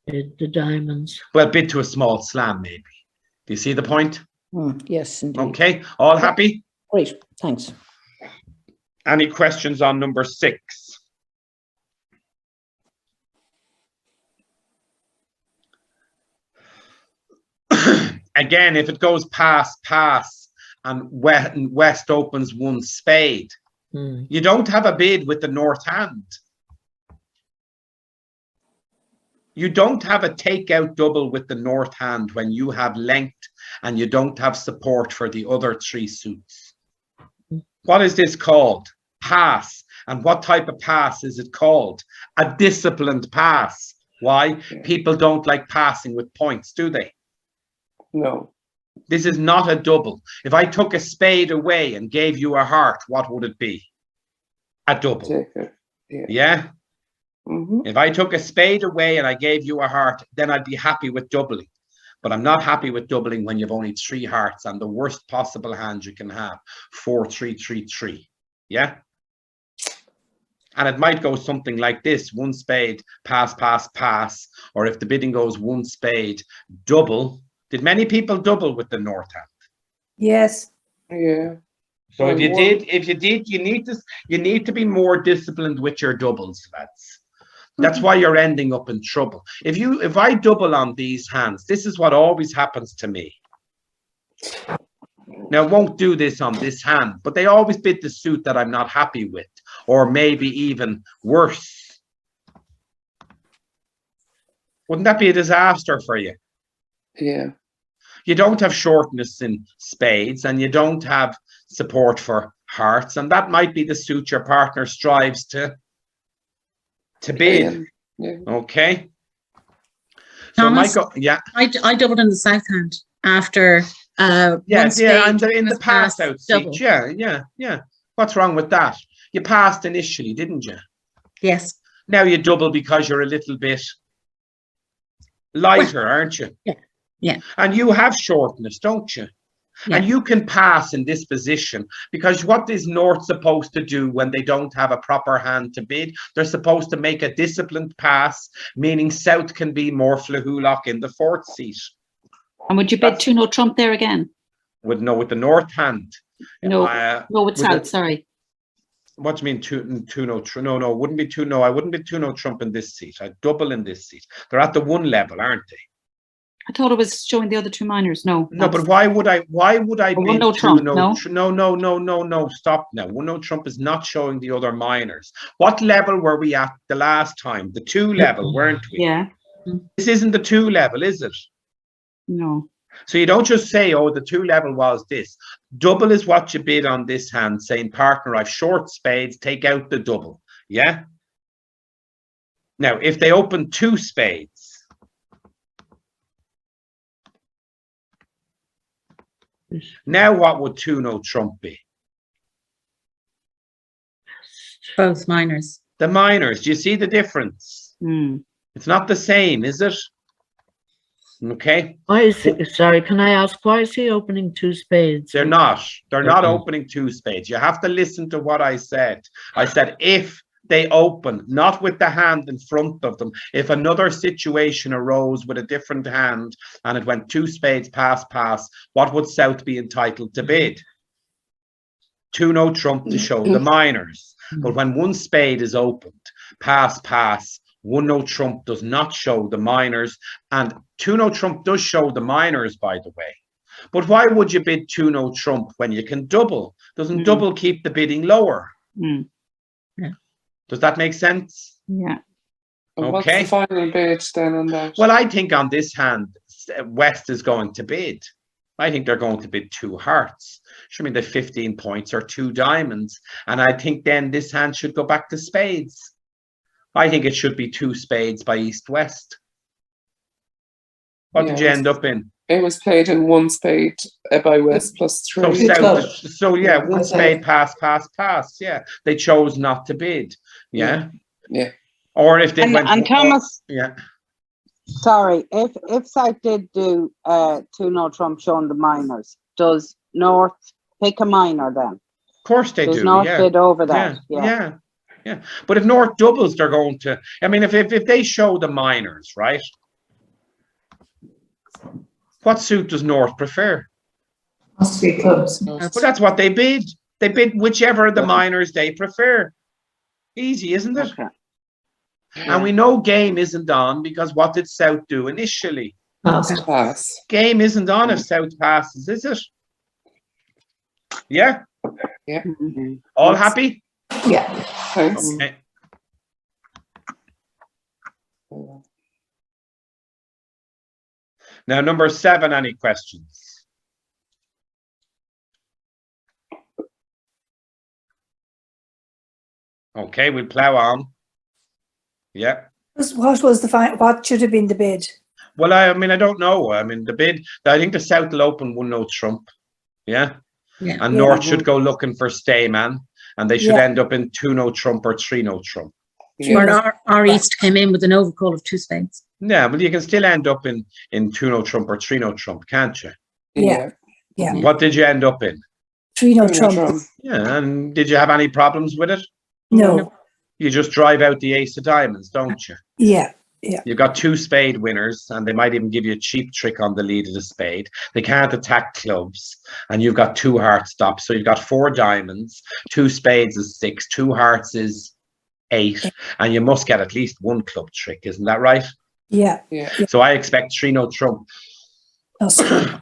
The diamonds. Well, bid to a small slam, maybe. Do you see the point? Yes, indeed. Okay, all happy? Great, thanks. Any questions on number 6? Again, if it goes pass, and West opens 1 spade, you don't have a bid with the north hand. You don't have a takeout double with the north hand when you have length and you don't have support for the other 3 suits. What is this called? Pass. And what type of pass is it called? A disciplined pass. Why? People don't like passing with points, do they? No. This is not a double. If I took a spade away and gave you a heart, what would it be? A double. Take it. Yeah. Yeah? Mm-hmm. If I took a spade away and I gave you a heart, then I'd be happy with doubling. But I'm not happy with doubling when you've only 3 hearts and the worst possible hand you can have, 4, 3, 3, 3. Yeah? And it might go something like this: 1 spade, pass, pass, pass. Or if the bidding goes 1 spade, double. Did many people double with the north hand? Yes. Yeah. So if you Well, did, you need to be more disciplined with your doubles, lads. That's why you're ending up in trouble. If I double on these hands, this is what always happens to me. Now, I won't do this on this hand, but they always bid the suit that I'm not happy with, or maybe even worse. Wouldn't that be a disaster for you? Yeah. You don't have shortness in spades and you don't have support for hearts, and that might be the suit your partner strives to bid. Yeah. Okay. So Thomas? Michael, yeah. I doubled in the south hand after Yeah, one spade and in the was pass passed out double. seat. Yeah. What's wrong with that? You passed initially, didn't you? Yes. Now you double because you're a little bit lighter, aren't you? Yeah. And you have shortness, don't you? Yeah. And you can pass in this position, because what is North supposed to do when they don't have a proper hand to bid? They're supposed to make a disciplined pass, meaning South can be more flahulock in the 4th seat. And would you bid 2 no trump there again? With the North hand. No, no, with with south, the- sorry. What do you mean two no? No, wouldn't be 2 no. I wouldn't be 2 no trump in this seat. I'd double in this seat. They're at the 1 level, aren't they? I thought it was showing the other 2 minors. No. No, but why would I Oh, bid no 2 trump, no? No, stop now. 1 no trump is not showing the other minors. What level were we at the last time? The 2 level, weren't we? Yeah. This isn't the 2 level, is it? No. So you don't just say, oh, the 2 level was this. Double is what you bid on this hand, saying, partner, I've short spades, take out the double. Yeah? Now, if they open 2 spades, now what would 2 no trump be? Both minors. The minors. Do you see the difference? It's not the same, is it? Okay. Why is he, sorry, can I ask, why is he opening 2 spades? They're not. They're not Okay. opening 2 spades. You have to listen to what I said. I said if they open, not with the hand in front of them. If another situation arose with a different hand and it went 2 spades, pass, what would South be entitled to bid? 2 no trump to show the minors. But when 1 spade is opened, pass, 1 no trump does not show the minors, and 2 no trump does show the minors, by the way. But why would you bid 2 no trump when you can double? Doesn't double keep the bidding lower? Yeah. Does that make sense? Yeah. And what's Okay. the final bid then on that? Well, I think on this hand, West is going to bid. I think they're going to bid 2 hearts. Should mean the 15 points or 2 diamonds. And I think then this hand should go back to spades. I think it should be 2 spades by east-west. What did you end up in? It was played in 1 spade by west plus 3. So south, so yeah, 1 spade, pass, pass, pass. Yeah, they chose not to bid. Yeah. Yeah. Or if they went. And Thomas, yeah. sorry, if South did do 2 no trump showing the minors, does North pick a minor then? Of course they does do. North yeah. bid over that? Yeah. But if North doubles, they're going to. I mean, if they show the minors, right? What suit does North prefer? Must be clubs. Well, that's what they bid. They bid whichever of the minors they prefer. Easy, isn't it? Okay. And we know game isn't on because what did South do initially? Pass. Game isn't on if South passes, is it? Yeah? Yeah. All happy? Yeah. Thanks. Okay. Now, number 7, any questions? Okay, we'll plow on. Yeah. What was what should have been the bid? Well, I mean, I don't know. I mean, the bid, I think the South will open 1 no trump. Yeah. Yeah. And North should go looking for stayman, and they should end up in 2 no trump or 3 no trump. Or our East came in with an overcall of 2 spades. Yeah, but you can still end up in 2 no trump or 3 no trump, can't you? Yeah. What did you end up in? 3 no trump. Yeah, and did you have any problems with it? No. You just drive out the ace of diamonds, don't you? Yeah. You've got 2 spade winners, and they might even give you a cheap trick on the lead of the spade. They can't attack clubs, and you've got 2 heart stops. So you've got 4 diamonds, 2 spades is 6, 2 hearts is 8, and you must get at least 1 club trick, isn't that right? Yeah. So I expect 3 no trump.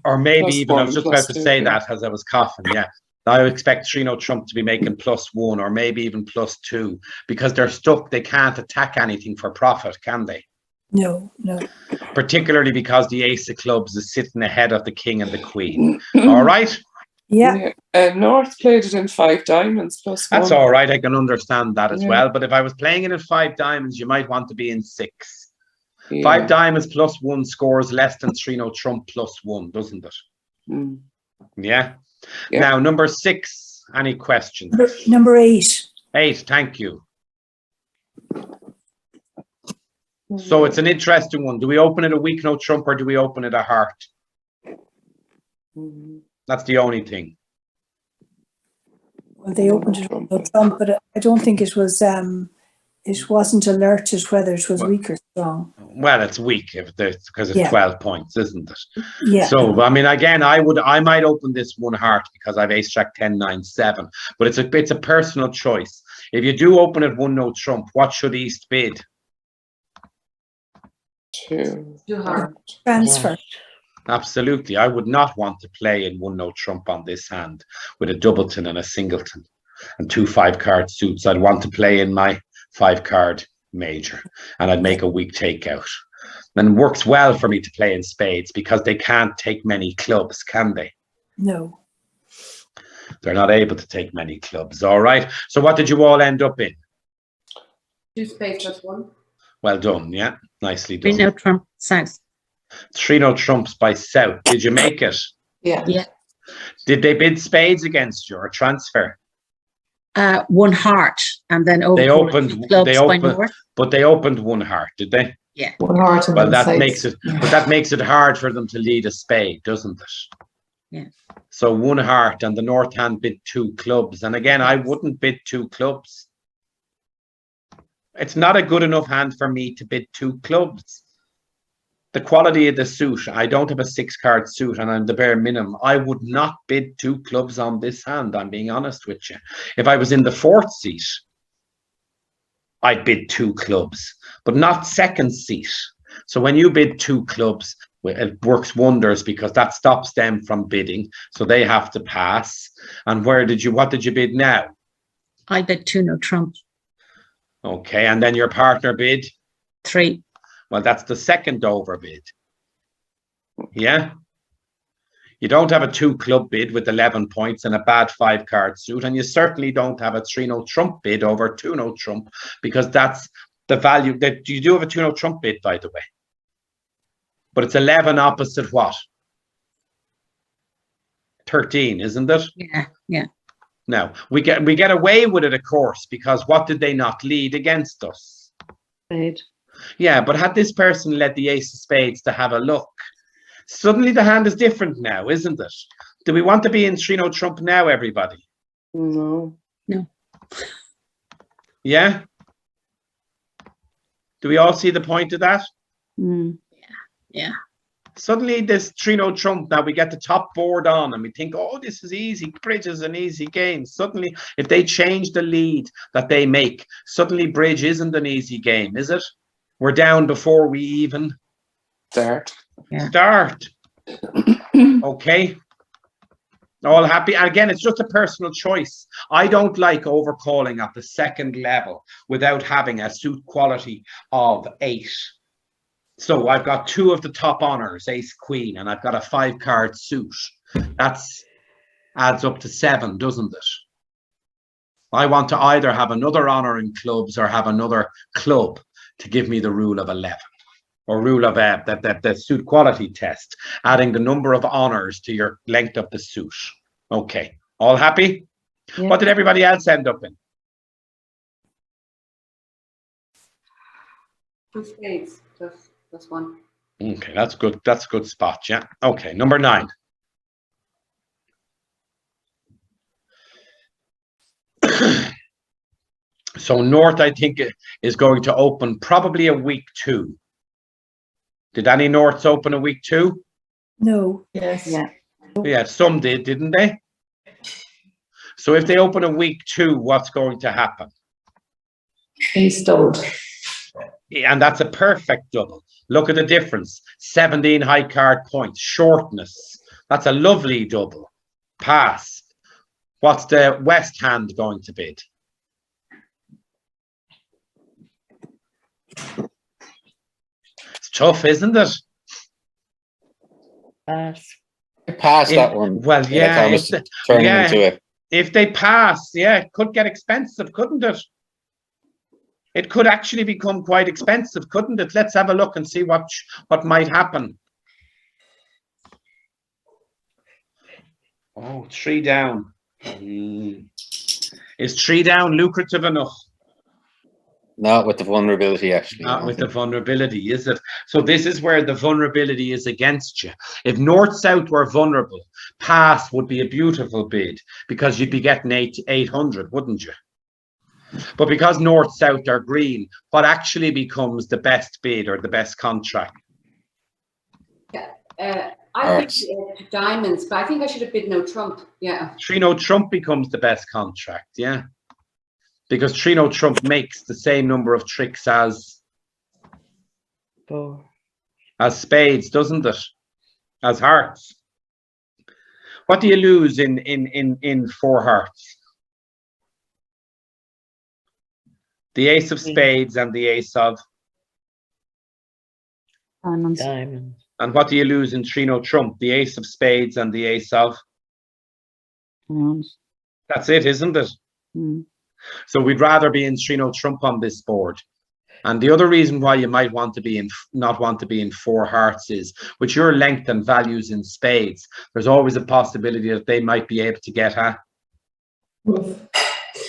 Or maybe Plus even, I was one, just plus about to two, say yeah. that as I was coughing, yeah. I would expect 3 no trump to be making +1 or maybe even +2 because they're stuck. They can't attack anything for profit, can they? No. Particularly because the ace of clubs is sitting ahead of the king and the queen. All right? Yeah. North played it in 5 diamonds plus 1. That's all right. I can understand that as Yeah. well. But if I was playing it in 5 diamonds, you might want to be in 6. Yeah. 5 diamonds +1 scores less than 3 no trump +1, doesn't it? Mm. Yeah. Yeah. Now, number 6, any questions? Number 8. 8, thank you. So it's an interesting one. Do we open it a weak no trump or do we open it a heart? That's the only thing. Well, they opened it no trump, but I don't think it was. It wasn't alerted whether it was weak or strong. Well, it's weak because it's 12 points, isn't it? Yeah. So I mean, again, I might open this 1 heart because I've ace jack 10 9 7, but it's a personal choice. If you do open it 1 no trump, what should East bid? 2 Transfer. Absolutely. I would not want to play in 1 no trump on this hand with a doubleton and a singleton and 2 5-card suits. I'd want to play in my 5-card major and I'd make a weak takeout. And it works well for me to play in spades because they can't take many clubs, can they? No. They're not able to take many clubs. All right. So what did you all end up in? 2 spades plus 1. Well done. Yeah. Nicely 3 done. no trump, South. 3 no trumps by South. Did you make it? Yeah. Did they bid spades against you or transfer? 1 heart, and then They overcall opened. of 2 clubs They by opened. North. But they opened 1 heart, did they? Yeah. 1 heart and Well, then that sides. makes it. But that makes it hard for them to lead a spade, doesn't it? Yeah. So 1 heart and the North hand bid 2 clubs, and again, I wouldn't bid 2 clubs. It's not a good enough hand for me to bid 2 clubs. The quality of the suit, I don't have a 6-card suit and I'm the bare minimum. I would not bid 2 clubs on this hand, I'm being honest with you. If I was in the 4th seat, I'd bid 2 clubs, but not 2nd seat. So when you bid 2 clubs, it works wonders because that stops them from bidding. So they have to pass. And what did you bid now? I bid 2 no trump. Okay, and then your partner bid? 3. Well, that's the 2nd overbid. Yeah? You don't have a 2-club bid with 11 points and a bad 5-card suit, and you certainly don't have a 3-note trump bid over a 2-note trump, because that's the value that you do have a 2-note trump bid, by the way. But it's 11 opposite what? 13, isn't it? Yeah, yeah. Now, we get away with it, of course, because what did they not lead against us? Spade. Yeah, but had this person led the ace of spades to have a look, suddenly the hand is different now, isn't it? Do we want to be in 3-note trump now, everybody? No. No. Yeah? Do we all see the point of that? Mm. Yeah. Suddenly this 3-note trump, now we get the top board on and we think, oh, this is easy. Bridge is an easy game. Suddenly, if they change the lead that they make, suddenly bridge isn't an easy game, is it? We're down before we even Start. start. Okay. All happy. And again, it's just a personal choice. I don't like overcalling at the second level without having a suit quality of 8. So I've got 2 of the top honors, ace, queen, and I've got a 5-card suit. That's adds up to 7, doesn't it? I want to either have another honor in clubs or have another club to give me the rule of 11, or rule of the suit quality test, adding the number of honors to your length of the suit. Okay, all happy? Yeah. What did everybody else end up in? 2 spades. That's 1. Okay, that's good. That's a good spot. Yeah. Okay, number 9. So North, I think, is going to open probably a week 2. Did any Norths open a week 2? No. Yes. Yeah. Yeah, some did, didn't they? So if they open a week 2, what's going to happen? Ace doubled. And that's a perfect double. Look at the difference. 17 high card points, shortness. That's a lovely double. Pass. What's the West hand going to bid? It's tough, isn't it? Pass that one. Well, yeah. Into it. If they pass, yeah, it could get expensive, couldn't it? It could actually become quite expensive, couldn't it? Let's have a look and see what might happen. Oh, 3 down. Is 3 down lucrative enough? Not with the vulnerability, actually. Not with the vulnerability, is it? So this is where the vulnerability is against you. If North-South were vulnerable, pass would be a beautiful bid, because you'd be getting 800, wouldn't you? But because North-South are green, what actually becomes the best bid or the best contract? Yeah. I think diamonds, but I think I should have bid no trump. Yeah. 3-note trump becomes the best contract, yeah. Because 3-note trump makes the same number of tricks as spades, doesn't it? As hearts. What do you lose in 4 hearts? The ace of spades and the ace of Diamonds. And what do you lose in 3-note trump? The ace of spades and the ace of That's it, isn't it? Mm. So we'd rather be in 3-note trump on this board. And the other reason why you might want to be in, not want to be in 4 hearts is, with your length and values in spades, there's always a possibility that they might be able to get a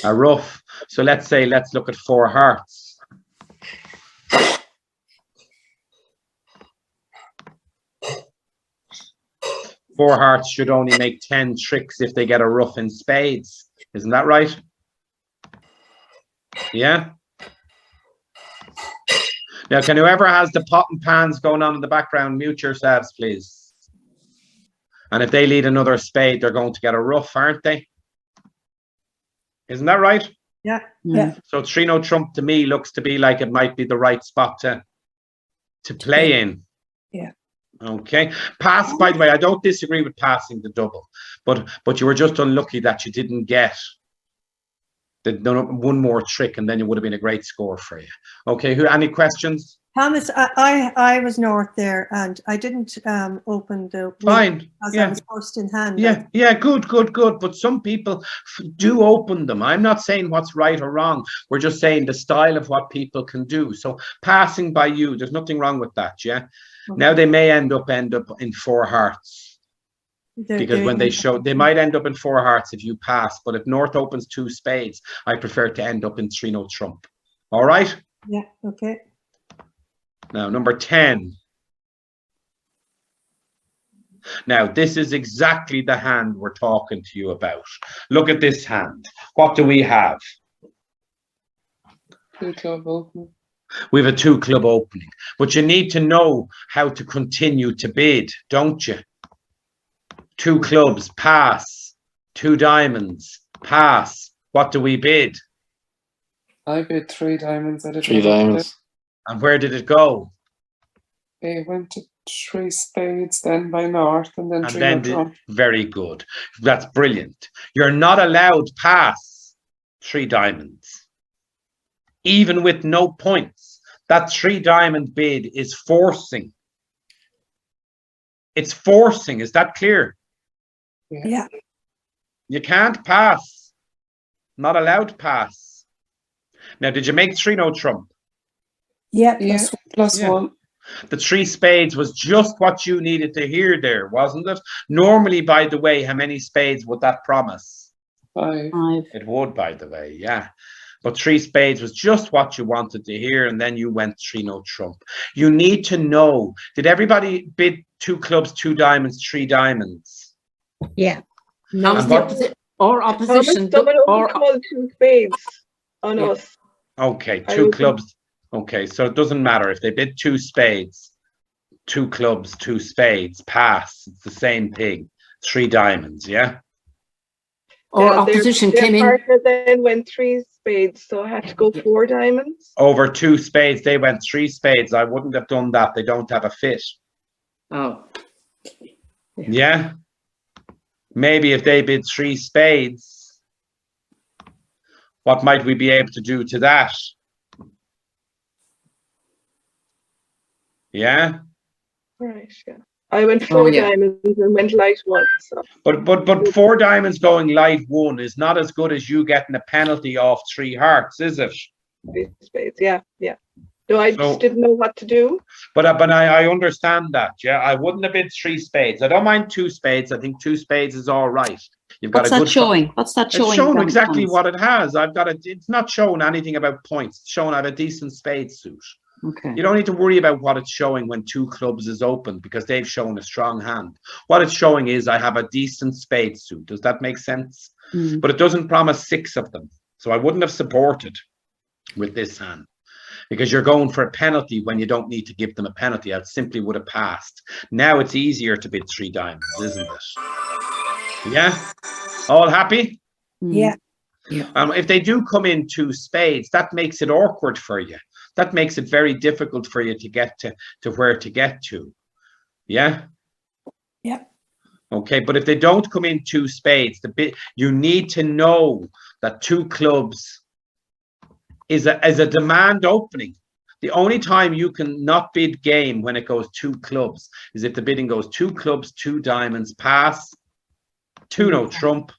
ruff. So let's look at 4 hearts. Four hearts should only make 10 tricks if they get a ruff in spades. Isn't that right? Yeah. Now, can whoever has the pot and pans going on in the background mute yourselves, please? And if they lead another spade, they're going to get a ruff, aren't they? Isn't that right? Yeah. Yeah. So 3-note trump to me looks to be like it might be the right spot to play in. Yeah. Okay. Pass, by the way, I don't disagree with passing the double, but you were just unlucky that you didn't get the one more trick, and then it would have been a great score for you. Okay, any questions? Thomas, I was north there and I didn't open the week Fine. as I Yeah. was first in hand. Yeah, good. But some people do open them. I'm not saying what's right or wrong. We're just saying the style of what people can do. So passing by you, there's nothing wrong with that. Yeah. Now they may end up in 4 hearts. Because when they might end up in 4 hearts if you pass. But if North opens 2 spades, I prefer to end up in 3 no trump. All right. Yeah. Okay. Now, number 10. Now, this is exactly the hand we're talking to you about. Look at this hand. What do we have? 2 club open. We have a 2 club opening. But you need to know how to continue to bid, don't you? 2 clubs, pass. 2 diamonds, pass. What do we bid? I bid 3 diamonds. I did 3 diamonds. And where did it go? It went to 3 spades, then by North, and then 3 no trump. Very good. That's brilliant. You're not allowed pass 3 diamonds. Even with no points. That 3 diamond bid is forcing. It's forcing. Is that clear? Yeah. You can't pass. Not allowed to pass. Now, did you make 3 no trump? Yeah. Plus 1. The 3 spades was just what you needed to hear there, wasn't it? Normally, by the way, how many spades would that promise? 5. It would, by the way, yeah. But 3 spades was just what you wanted to hear, and then you went 3 no trump. You need to know, did everybody bid 2 clubs, 2 diamonds, 3 diamonds? Yeah. No, or opposition. Or called 2 spades on us. Okay, 2 clubs. Okay, so it doesn't matter if they bid 2 spades, 2 clubs, 2 spades, pass. It's the same thing. 3 diamonds, yeah? Or opposition came in. Their partner then went 3 spades, so I had to go 4 diamonds. Over 2 spades, they went 3 spades. I wouldn't have done that. They don't have a fit. Oh. Yeah? Maybe if they bid 3 spades, what might we be able to do to that? Yeah? Right, yeah. I went 4 diamonds and went light 1. So. But 4 diamonds going light 1 is not as good as you getting a penalty off 3 hearts, is it? 3 spades, yeah. No, I just didn't know what to do. But I understand that, yeah. I wouldn't have bid 3 spades. I don't mind 2 spades. I think 2 spades is all right. You've got What's a good that showing? What's that showing? It's showing exactly what it has. It's not showing anything about points. It's showing I have a decent spade suit. Okay. You don't need to worry about what it's showing when 2 clubs is open because they've shown a strong hand. What it's showing is I have a decent spade suit. Does that make sense? But it doesn't promise 6 of them. So I wouldn't have supported with this hand because you're going for a penalty when you don't need to give them a penalty. I simply would have passed. Now it's easier to bid 3 diamonds, isn't it? Yeah? All happy? Yeah. If they do come in 2 spades, that makes it awkward for you. That makes it very difficult for you to get to where to get to. Yeah? Yeah. Okay, but if they don't come in 2 spades, you need to know that 2 clubs is a demand opening. The only time you can not bid game when it goes 2 clubs is if the bidding goes 2 clubs, 2 diamonds, pass, 2 no trump.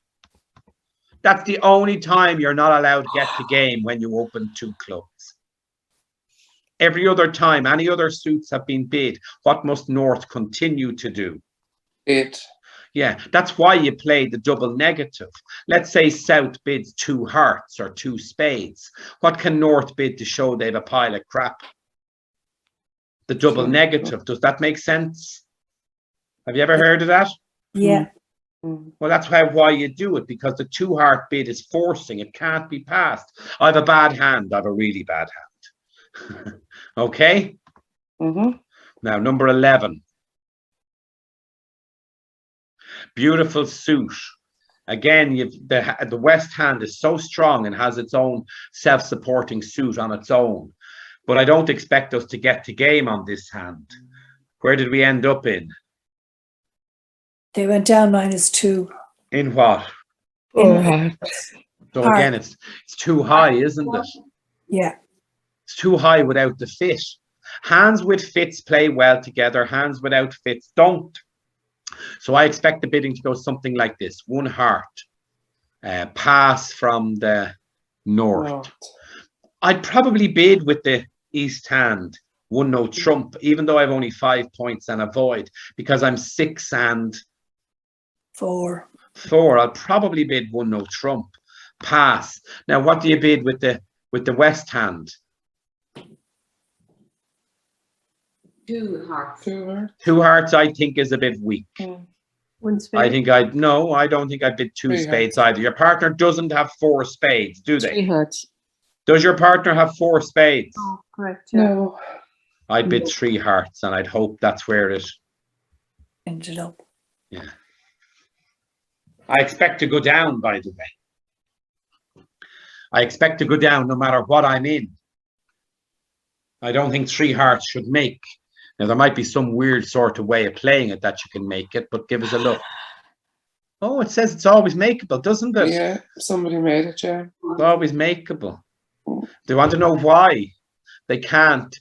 That's the only time you're not allowed to get to game when you open 2 clubs. Every other time, any other suits have been bid. What must North continue to do? Bid. Yeah, that's why you play the double negative. Let's say South bids 2 hearts or 2 spades. What can North bid to show they have a pile of crap? The double negative. Does that make sense? Have you ever heard of that? Yeah. Well, that's why you do it, because the 2 heart bid is forcing. It can't be passed. I have a bad hand. I have a really bad hand. Okay? Now, number 11. Beautiful suit. Again, the West hand is so strong and has its own self-supporting suit on its own. But I don't expect us to get to game on this hand. Where did we end up in? They went down -2. In what? So again, it's too high, isn't it? Yeah. It's too high without the fit. Hands with fits play well together. Hands without fits don't. So I expect the bidding to go something like this. 1 heart. Pass from the north. I'd probably bid with the east hand. 1 no trump, even though I've only 5 points and avoid, because I'm 6 and 4. I'll probably bid 1 no trump. Pass. Now, what do you bid with the west hand? 2 hearts. 2 hearts, I think, is a bit weak. 1 spade. I think I don't think I'd bid 2 3 spades hearts. either. Your partner doesn't have 4 spades, do they? 3 hearts. Does your partner have 4 spades? Oh, correct. Yeah. No. I'd bid 3 hearts, and I'd hope that's where it. Ended up. Yeah. I expect to go down, by the way. I expect to go down no matter what I'm in. I don't think 3 hearts should make. Now, there might be some weird sort of way of playing it that you can make it, but give us a look. Oh, it says it's always makeable, doesn't it? Yeah, somebody made it, yeah. It's always makeable. They want to know why. They can't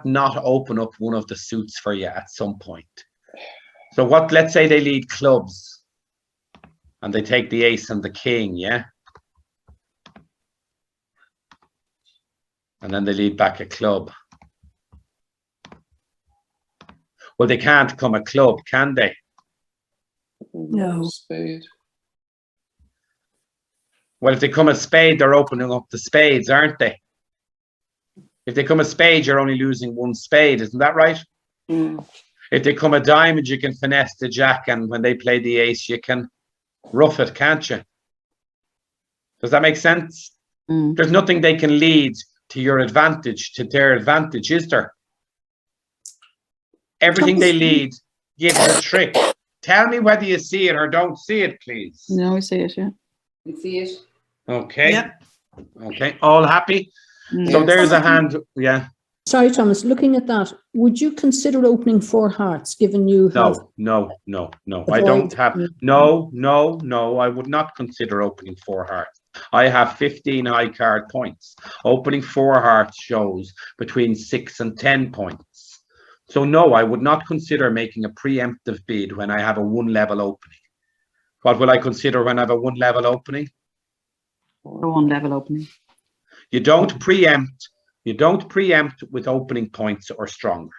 not open up one of the suits for you at some point. So what, let's say they lead clubs and they take the ace and the king, yeah? And then they lead back a club. Well, they can't come a club, can they? No. Spade. Well, if they come a spade, they're opening up the spades, aren't they? If they come a spade, you're only losing 1 spade, isn't that right? If they come a diamond, you can finesse the jack, and when they play the ace, you can rough it, can't you? Does that make sense? There's nothing they can lead to your advantage, to their advantage, is there? Everything they lead gives a trick. Tell me whether you see it or don't see it, please. No, I see it, yeah. You see it? Okay. Yeah. Okay. All happy? So there's a hand. Yeah. Sorry, Thomas, looking at that, would you consider opening 4 hearts, given you have... No. I don't have... No. I would not consider opening 4 hearts. I have 15 high card points. Opening 4 hearts shows between 6 and 10 points. So no, I would not consider making a preemptive bid when I have a 1 level opening. What will I consider when I have a 1 level opening? A 1 level opening. You don't preempt. You don't preempt with opening points or stronger.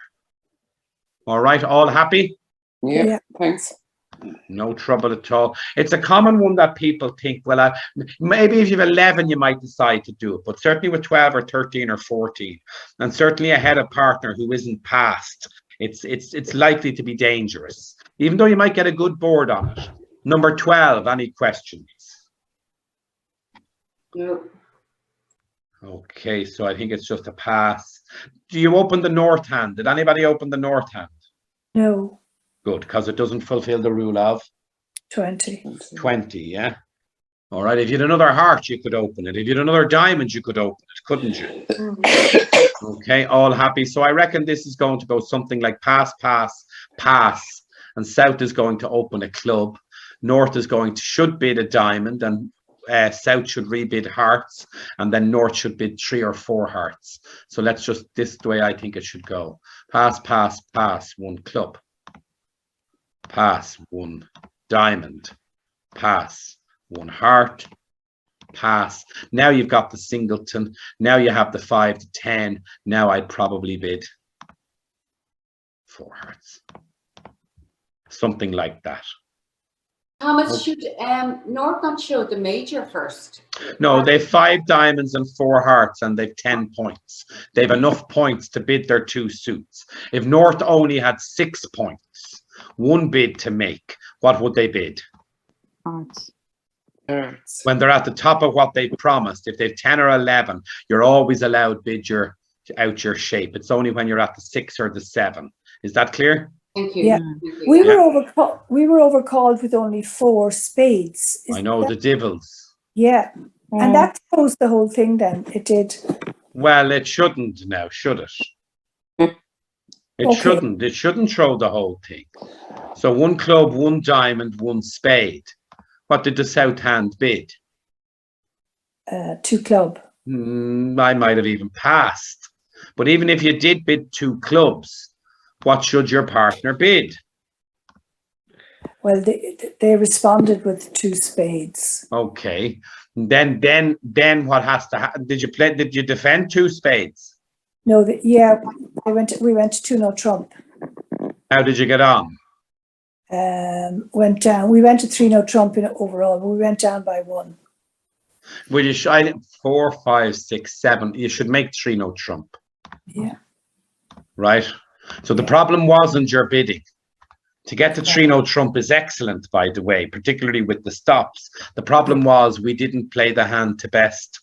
All right, all happy? Yeah, thanks. No trouble at all. It's a common one that people think, well, maybe if you have 11, you might decide to do it, but certainly with 12 or 13 or 14, and certainly ahead of partner who isn't passed, it's likely to be dangerous, even though you might get a good board on it. Number 12, any questions? No. Okay, so I think it's just a pass. Do you open the north hand? Did anybody open the north hand? No. Good, because it doesn't fulfill the rule of 20. 20, yeah? All right, if you had another heart, you could open it. If you had another diamond, you could open it, couldn't you? Okay, all happy. So I reckon this is going to go something like pass, pass, pass. And south is going to open a club. North is going to, should bid a diamond, and south should rebid hearts, and then north should bid 3 or 4 hearts. So let's just, this is the way I think it should go. Pass, pass, pass, 1 club. Pass, 1 diamond. Pass, 1 heart. Pass. Now you've got the singleton. Now you have the 5 to 10. Now I'd probably bid 4 hearts. Something like that. Thomas, should North not show the major first? No, they've 5 diamonds and 4 hearts, and they've 10 points. They've enough points to bid their 2 suits. If North only had 6 points, 1 bid to make, what would they bid? Hearts. When they're at the top of what they promised, if they've 10 or 11, you're always allowed bid out your shape. It's only when you're at the 6 or the 7. Is that clear? Thank you. Yeah. We were overcalled with only 4 spades. I know, the divils. Yeah. And that shows the whole thing then. It did. Well, it shouldn't now, should it? It shouldn't. It shouldn't throw the whole thing. So 1 club, 1 diamond, 1 spade. What did the south hand bid? 2 club. I might have even passed. But even if you did bid 2 clubs, what should your partner bid? Well, they responded with 2 spades. Okay. Then what has to happen? Did you defend 2 spades? No, yeah, we went to 2 no trump. How did you get on? Went down. We went to 3 no trump in overall, but we went down by 1. Well, you should 4, 5, 6, 7. You should make 3 no trump. Yeah. Right. So the problem wasn't your bidding. To get to 3 no trump is excellent, by the way, particularly with the stops. The problem was we didn't play the hand to best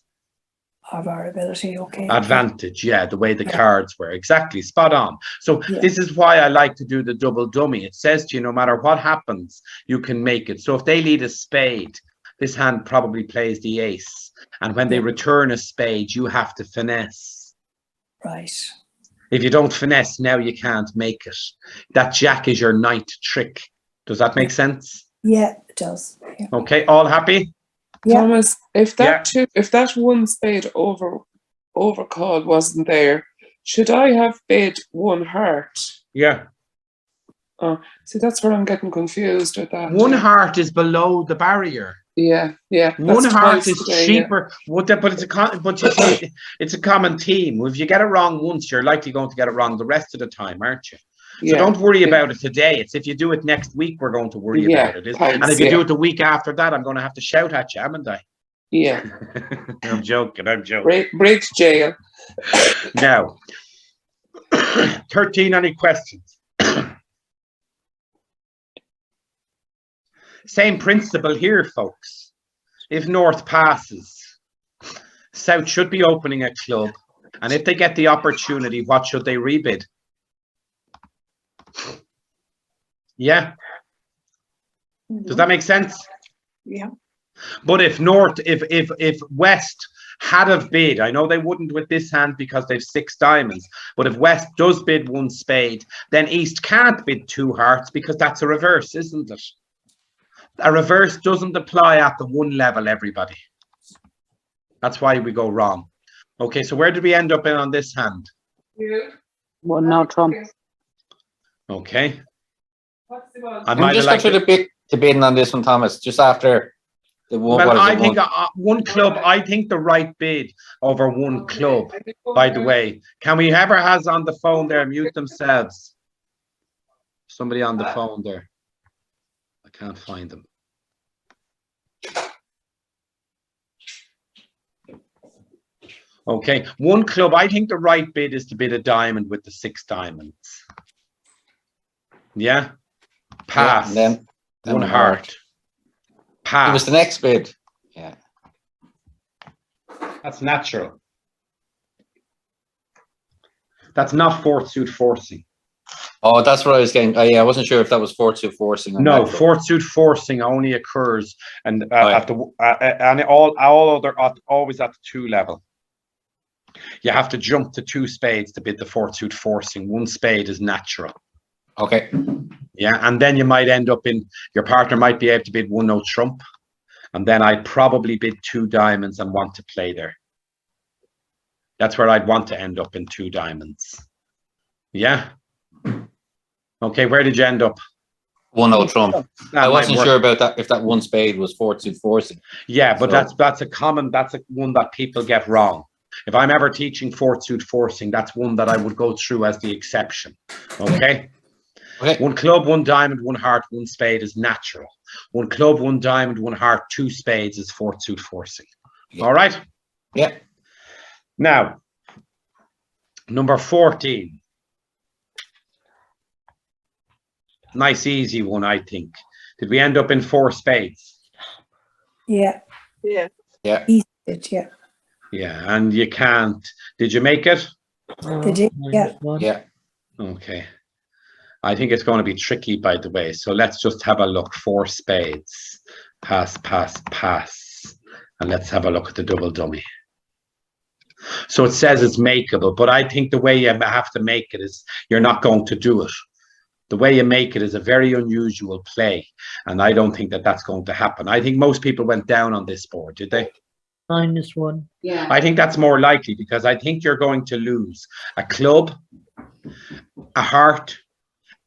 Of our ability, okay. advantage. Yeah, the way the cards were. Exactly, spot on. So Yeah. this is why I like to do the double dummy. It says to you, no matter what happens, you can make it. So if they lead a spade, this hand probably plays the ace. And when they return a spade, you have to finesse. Right. If you don't finesse, now you can't make it. That jack is your knight trick. Does that make sense? Yeah, it does. Yeah. Okay, all happy? Yeah. Thomas, if that 1 spade overcall wasn't there, should I have bid 1 heart? Yeah. Oh, see, that's where I'm getting confused with that. 1 heart is below the barrier. Yeah, yeah. 1 that's heart twice is today, yeah. cheaper, but it's a common theme. If you get it wrong once, you're likely going to get it wrong the rest of the time, aren't you? So Yeah, don't worry yeah. about it today. It's if you do it next week, we're going to worry Yeah, about it. thanks, And if you do yeah. it the week after that, I'm going to have to shout at you, haven't I? Yeah. I'm joking. I'm joking. Break jail. Now, 13, any questions? Same principle here, folks. If North passes, South should be opening a club. And if they get the opportunity, what should they rebid? Yeah. Does that make sense? Yeah. But if West had have bid, I know they wouldn't with this hand because they've 6 diamonds, but if West does bid 1 spade, then East can't bid 2 hearts because that's a reverse, isn't it? A reverse doesn't apply at the 1 level, everybody. That's why we go wrong. Okay, so where did we end up in on this hand? 1 no trump. Okay. I'm just going through the bidding on this one, Thomas, just after the one. Well, I think 1 club, I think the right bid over 1 club, by the way. Can we ever has on the phone there mute themselves? Somebody on the phone there. I can't find them. Okay, 1 club, I think the right bid is to bid a diamond with the 6 diamonds. Yeah? Pass. Yeah, and then 1 heart. Pass. It was the next bid. Yeah. That's natural. That's not 4th suit forcing. Oh, that's what I was getting. Yeah, I wasn't sure if that was 4th suit forcing. Or No, not. 4th suit forcing only occurs and yeah. at the and all other always at the 2 level. You have to jump to 2 spades to bid the 4th suit forcing. 1 spade is natural. Okay. Yeah, and then you might end up in your partner might be able to bid 1 no trump, and then I'd probably bid 2 diamonds and want to play there. That's where I'd want to end up in 2 diamonds. Yeah. Okay, where did you end up? 1 no trump. That I wasn't might work. sure about that, if that 1 spade was 4th suit forcing. Yeah, but So- that's a one that people get wrong. If I'm ever teaching 4th suit forcing, that's one that I would go through as the exception. Okay. Okay. 1 club, 1 diamond, 1 heart, 1 spade is natural. 1 club, 1 diamond, 1 heart, 2 spades is 4th suit forcing. Yeah. All right. Yeah. Now, number 14. Nice, easy one, I think. Did we end up in 4 spades? Yeah. Yeah. Yeah. East it, yeah. Yeah, and you can't. Did you make it? Did you? Yeah. Yeah. Okay. I think it's going to be tricky, by the way. So let's just have a look. 4 spades. Pass, pass, pass. And let's have a look at the double dummy. So it says it's makeable, but I think the way you have to make it is you're not going to do it. The way you make it is a very unusual play. And I don't think that that's going to happen. I think most people went down on this board, did they? -1. Yeah. I think that's more likely because I think you're going to lose a club, a heart,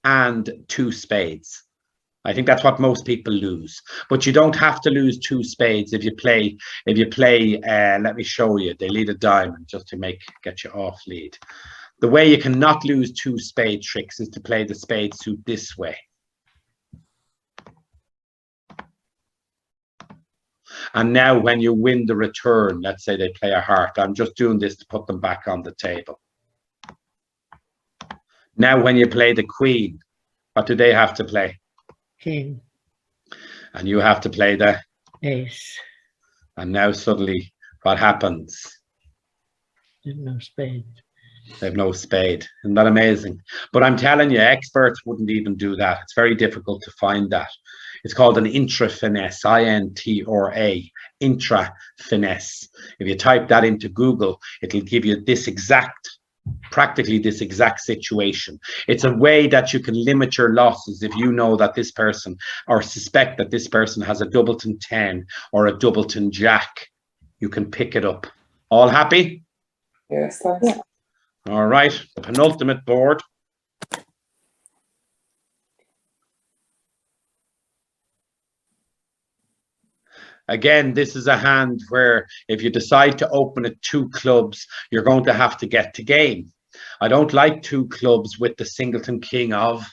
and 2 spades. I think that's what most people lose. But you don't have to lose 2 spades if you play. Let me show you. They lead a diamond just to get you off lead. The way you cannot lose 2 spade tricks is to play the spade suit this way. And now when you win the return, let's say they play a heart. I'm just doing this to put them back on the table. Now when you play the queen, what do they have to play? King. And you have to play the ace. And now suddenly what happens? There's no spade. They have no spade. Isn't that amazing? But I'm telling you, experts wouldn't even do that. It's very difficult to find that. It's called an intra-finesse, I-N-T-R-A, intra-finesse. If you type that into Google, it'll give you practically this exact situation. It's a way that you can limit your losses if you know that this person, or suspect that this person has a doubleton 10 or a doubleton jack. You can pick it up. All happy? Yes, thanks. Yeah. All right, the penultimate board. Again, this is a hand where if you decide to open it 2 clubs, you're going to have to get to game. I don't like 2 clubs with the singleton king of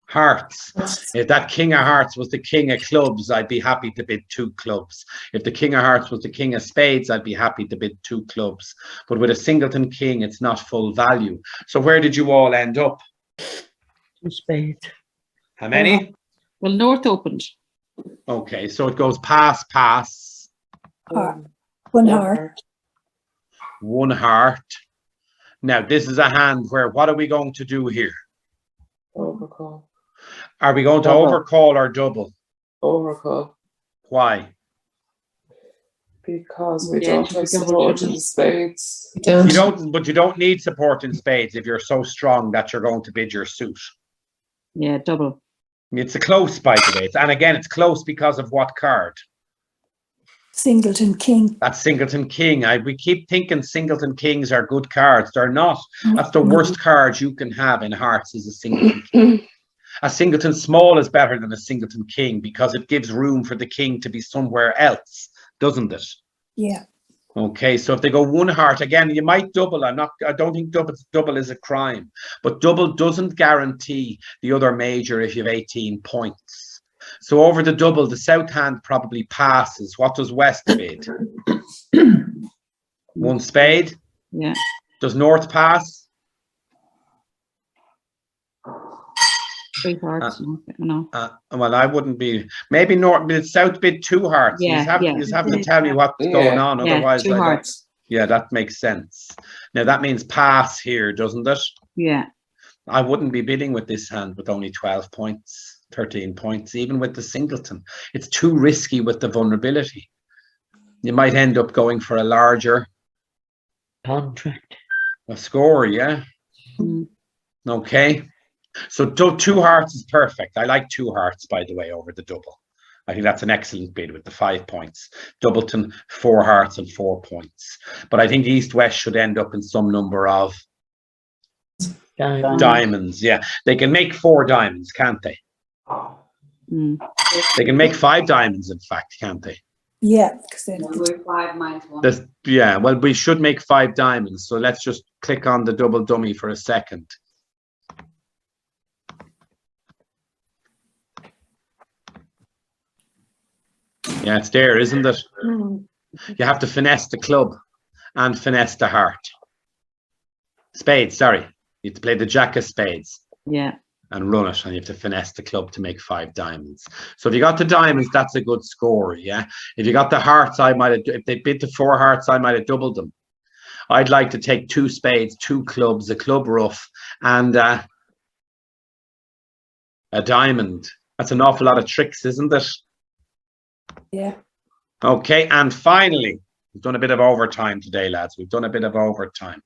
hearts. If that king of hearts was the king of clubs, I'd be happy to bid 2 clubs. If the king of hearts was the king of spades, I'd be happy to bid 2 clubs. But with a singleton king, it's not full value. So where did you all end up? 2 spades. How many? Well, North opened. Okay, so it goes pass, pass. 1 heart. 1 heart. Now, this is a hand where, what are we going to do here? Overcall. Are we going to overcall or double? Overcall. Why? Because we don't have support in spades. You don't, but you don't need support in spades if you're so strong that you're going to bid your suit. Yeah, double. It's a close, by the way. And again, it's close because of what card? Singleton king. That's singleton king. We keep thinking singleton kings are good cards. They're not. That's the worst card you can have in hearts, is a singleton king. A singleton small is better than a singleton king because it gives room for the king to be somewhere else, doesn't it? Yeah. Okay, so if they go 1 heart, again, you might double. I don't think double is a crime, but double doesn't guarantee the other major if you have 18 points. So over the double, the south hand probably passes. What does west bid? 1 spade? Yeah. Does north pass? 3 hearts. No. Well, I wouldn't be. Maybe north, but south bid 2 hearts. Yeah, you have to tell me what's going on. Otherwise, 2 hearts. Yeah, that makes sense. Now that means pass here, doesn't it? Yeah. I wouldn't be bidding with this hand with only 12 points, 13 points, even with the singleton. It's too risky with the vulnerability. You might end up going for a larger contract. A score, yeah. Okay. So 2 hearts is perfect. I like 2 hearts, by the way, over the double. I think that's an excellent bid with the 5 points. Doubleton, 4 hearts and 4 points. But I think East-West should end up in some number of diamonds. Yeah, they can make 4 diamonds, can't they? They can make 5 diamonds, in fact, can't they? Yeah, because then we're 5 minus 1. Yeah, well, we should make 5 diamonds. So let's just click on the double dummy for a second. Yeah, it's there, isn't it? You have to finesse the club and finesse the heart. Spades, sorry. You have to play the jack of spades. Yeah. And run it, and you have to finesse the club to make 5 diamonds. So if you got the diamonds, that's a good score, yeah? If you got the hearts, if they bid to 4 hearts, I might have doubled them. I'd like to take 2 spades, 2 clubs, a club rough, and a diamond. That's an awful lot of tricks, isn't it? Yeah. Okay, and finally, we've done a bit of overtime today, lads. We've done a bit of overtime.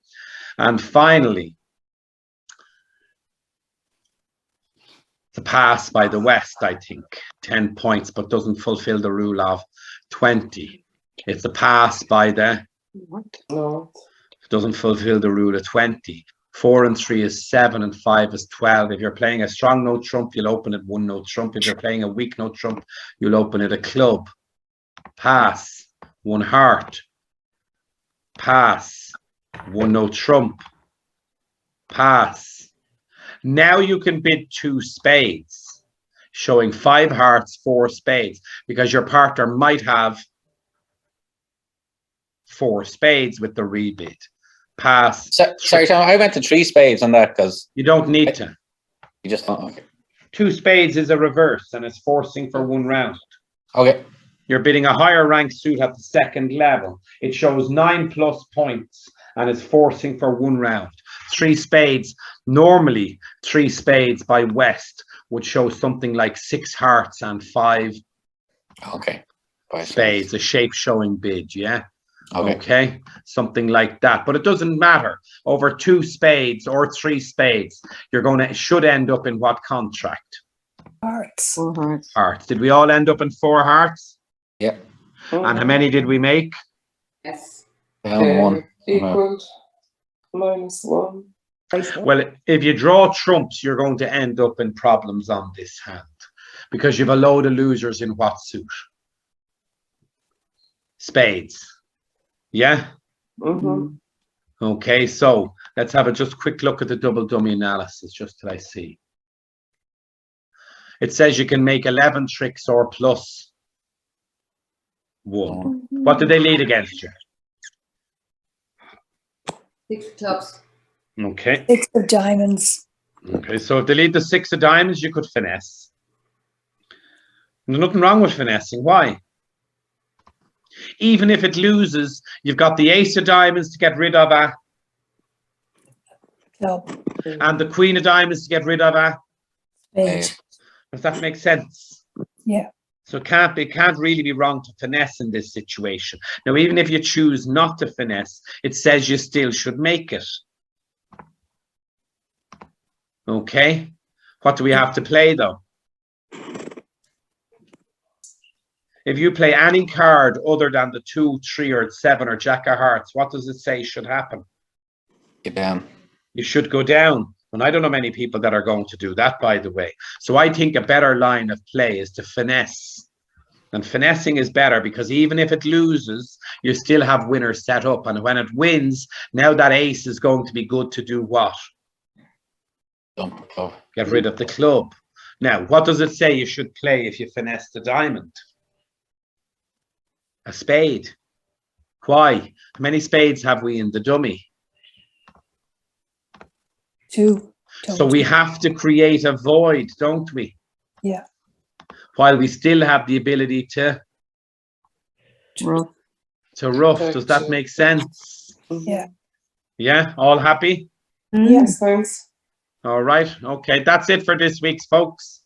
And finally, the pass by the West, I think, 10 points, but doesn't fulfill the rule of 20. It's a pass by the, No. doesn't fulfill the rule of 20. 4 and 3 is 7 and 5 is 12. If you're playing a strong note trump, you'll open it 1 note trump. If you're playing a weak note trump, you'll open it a club. Pass, 1 heart. Pass, 1 note trump. Pass. Now you can bid 2 spades, showing 5 hearts, 4 spades, because your partner might have 4 spades with the rebid. Pass. Sorry, Tom, I went to 3 spades on that because you don't need to. You just don't. Okay. 2 spades is a reverse and it's forcing for 1 round. Okay. You're bidding a higher rank suit at the 2nd level. It shows 9+ points and it's forcing for 1 round. 3 spades, normally 3 spades by West would show something like 6 hearts and 5 spades, a shape showing bid, yeah? Okay, something like that, but it doesn't matter. Over 2 spades or 3 spades, you're going to should end up in what contract? Hearts. 4 hearts. Hearts. Did we all end up in 4 hearts? Yeah. And how many did we make? Yes. One. Equaled -1. Well, if you draw trumps, you're going to end up in problems on this hand because you've a load of losers in what suit? Spades. Yeah? Okay, so let's have a just quick look at the double dummy analysis, just till I see. It says you can make 11 tricks or +1. What do they lead against you? 6 clubs. Okay. 6 of diamonds. Okay, so if they lead the 6 of diamonds, you could finesse. There's nothing wrong with finessing. Why? Even if it loses, you've got the ace of diamonds to get rid of a club and the queen of diamonds to get rid of a spade. Does that make sense? Yeah. So it can't really be wrong to finesse in this situation. Now, even if you choose not to finesse, it says you still should make it. Okay. What do we have to play though? If you play any card other than the 2, 3, or 7 or Jack of Hearts, what does it say should happen? Get down. You should go down. And I don't know many people that are going to do that, by the way. So I think a better line of play is to finesse. And finessing is better because even if it loses, you still have winners set up. And when it wins, now that ace is going to be good to do what? Dump the club. Get rid of the club. Now, what does it say you should play if you finesse the diamond? A spade. Why? How many spades have we in the dummy? 2. So we have to create a void, don't we? Yeah. While we still have the ability to rough. Does that make sense? Yeah. Yeah, all happy? Yes, thanks. All right. Okay, that's it for this week's folks.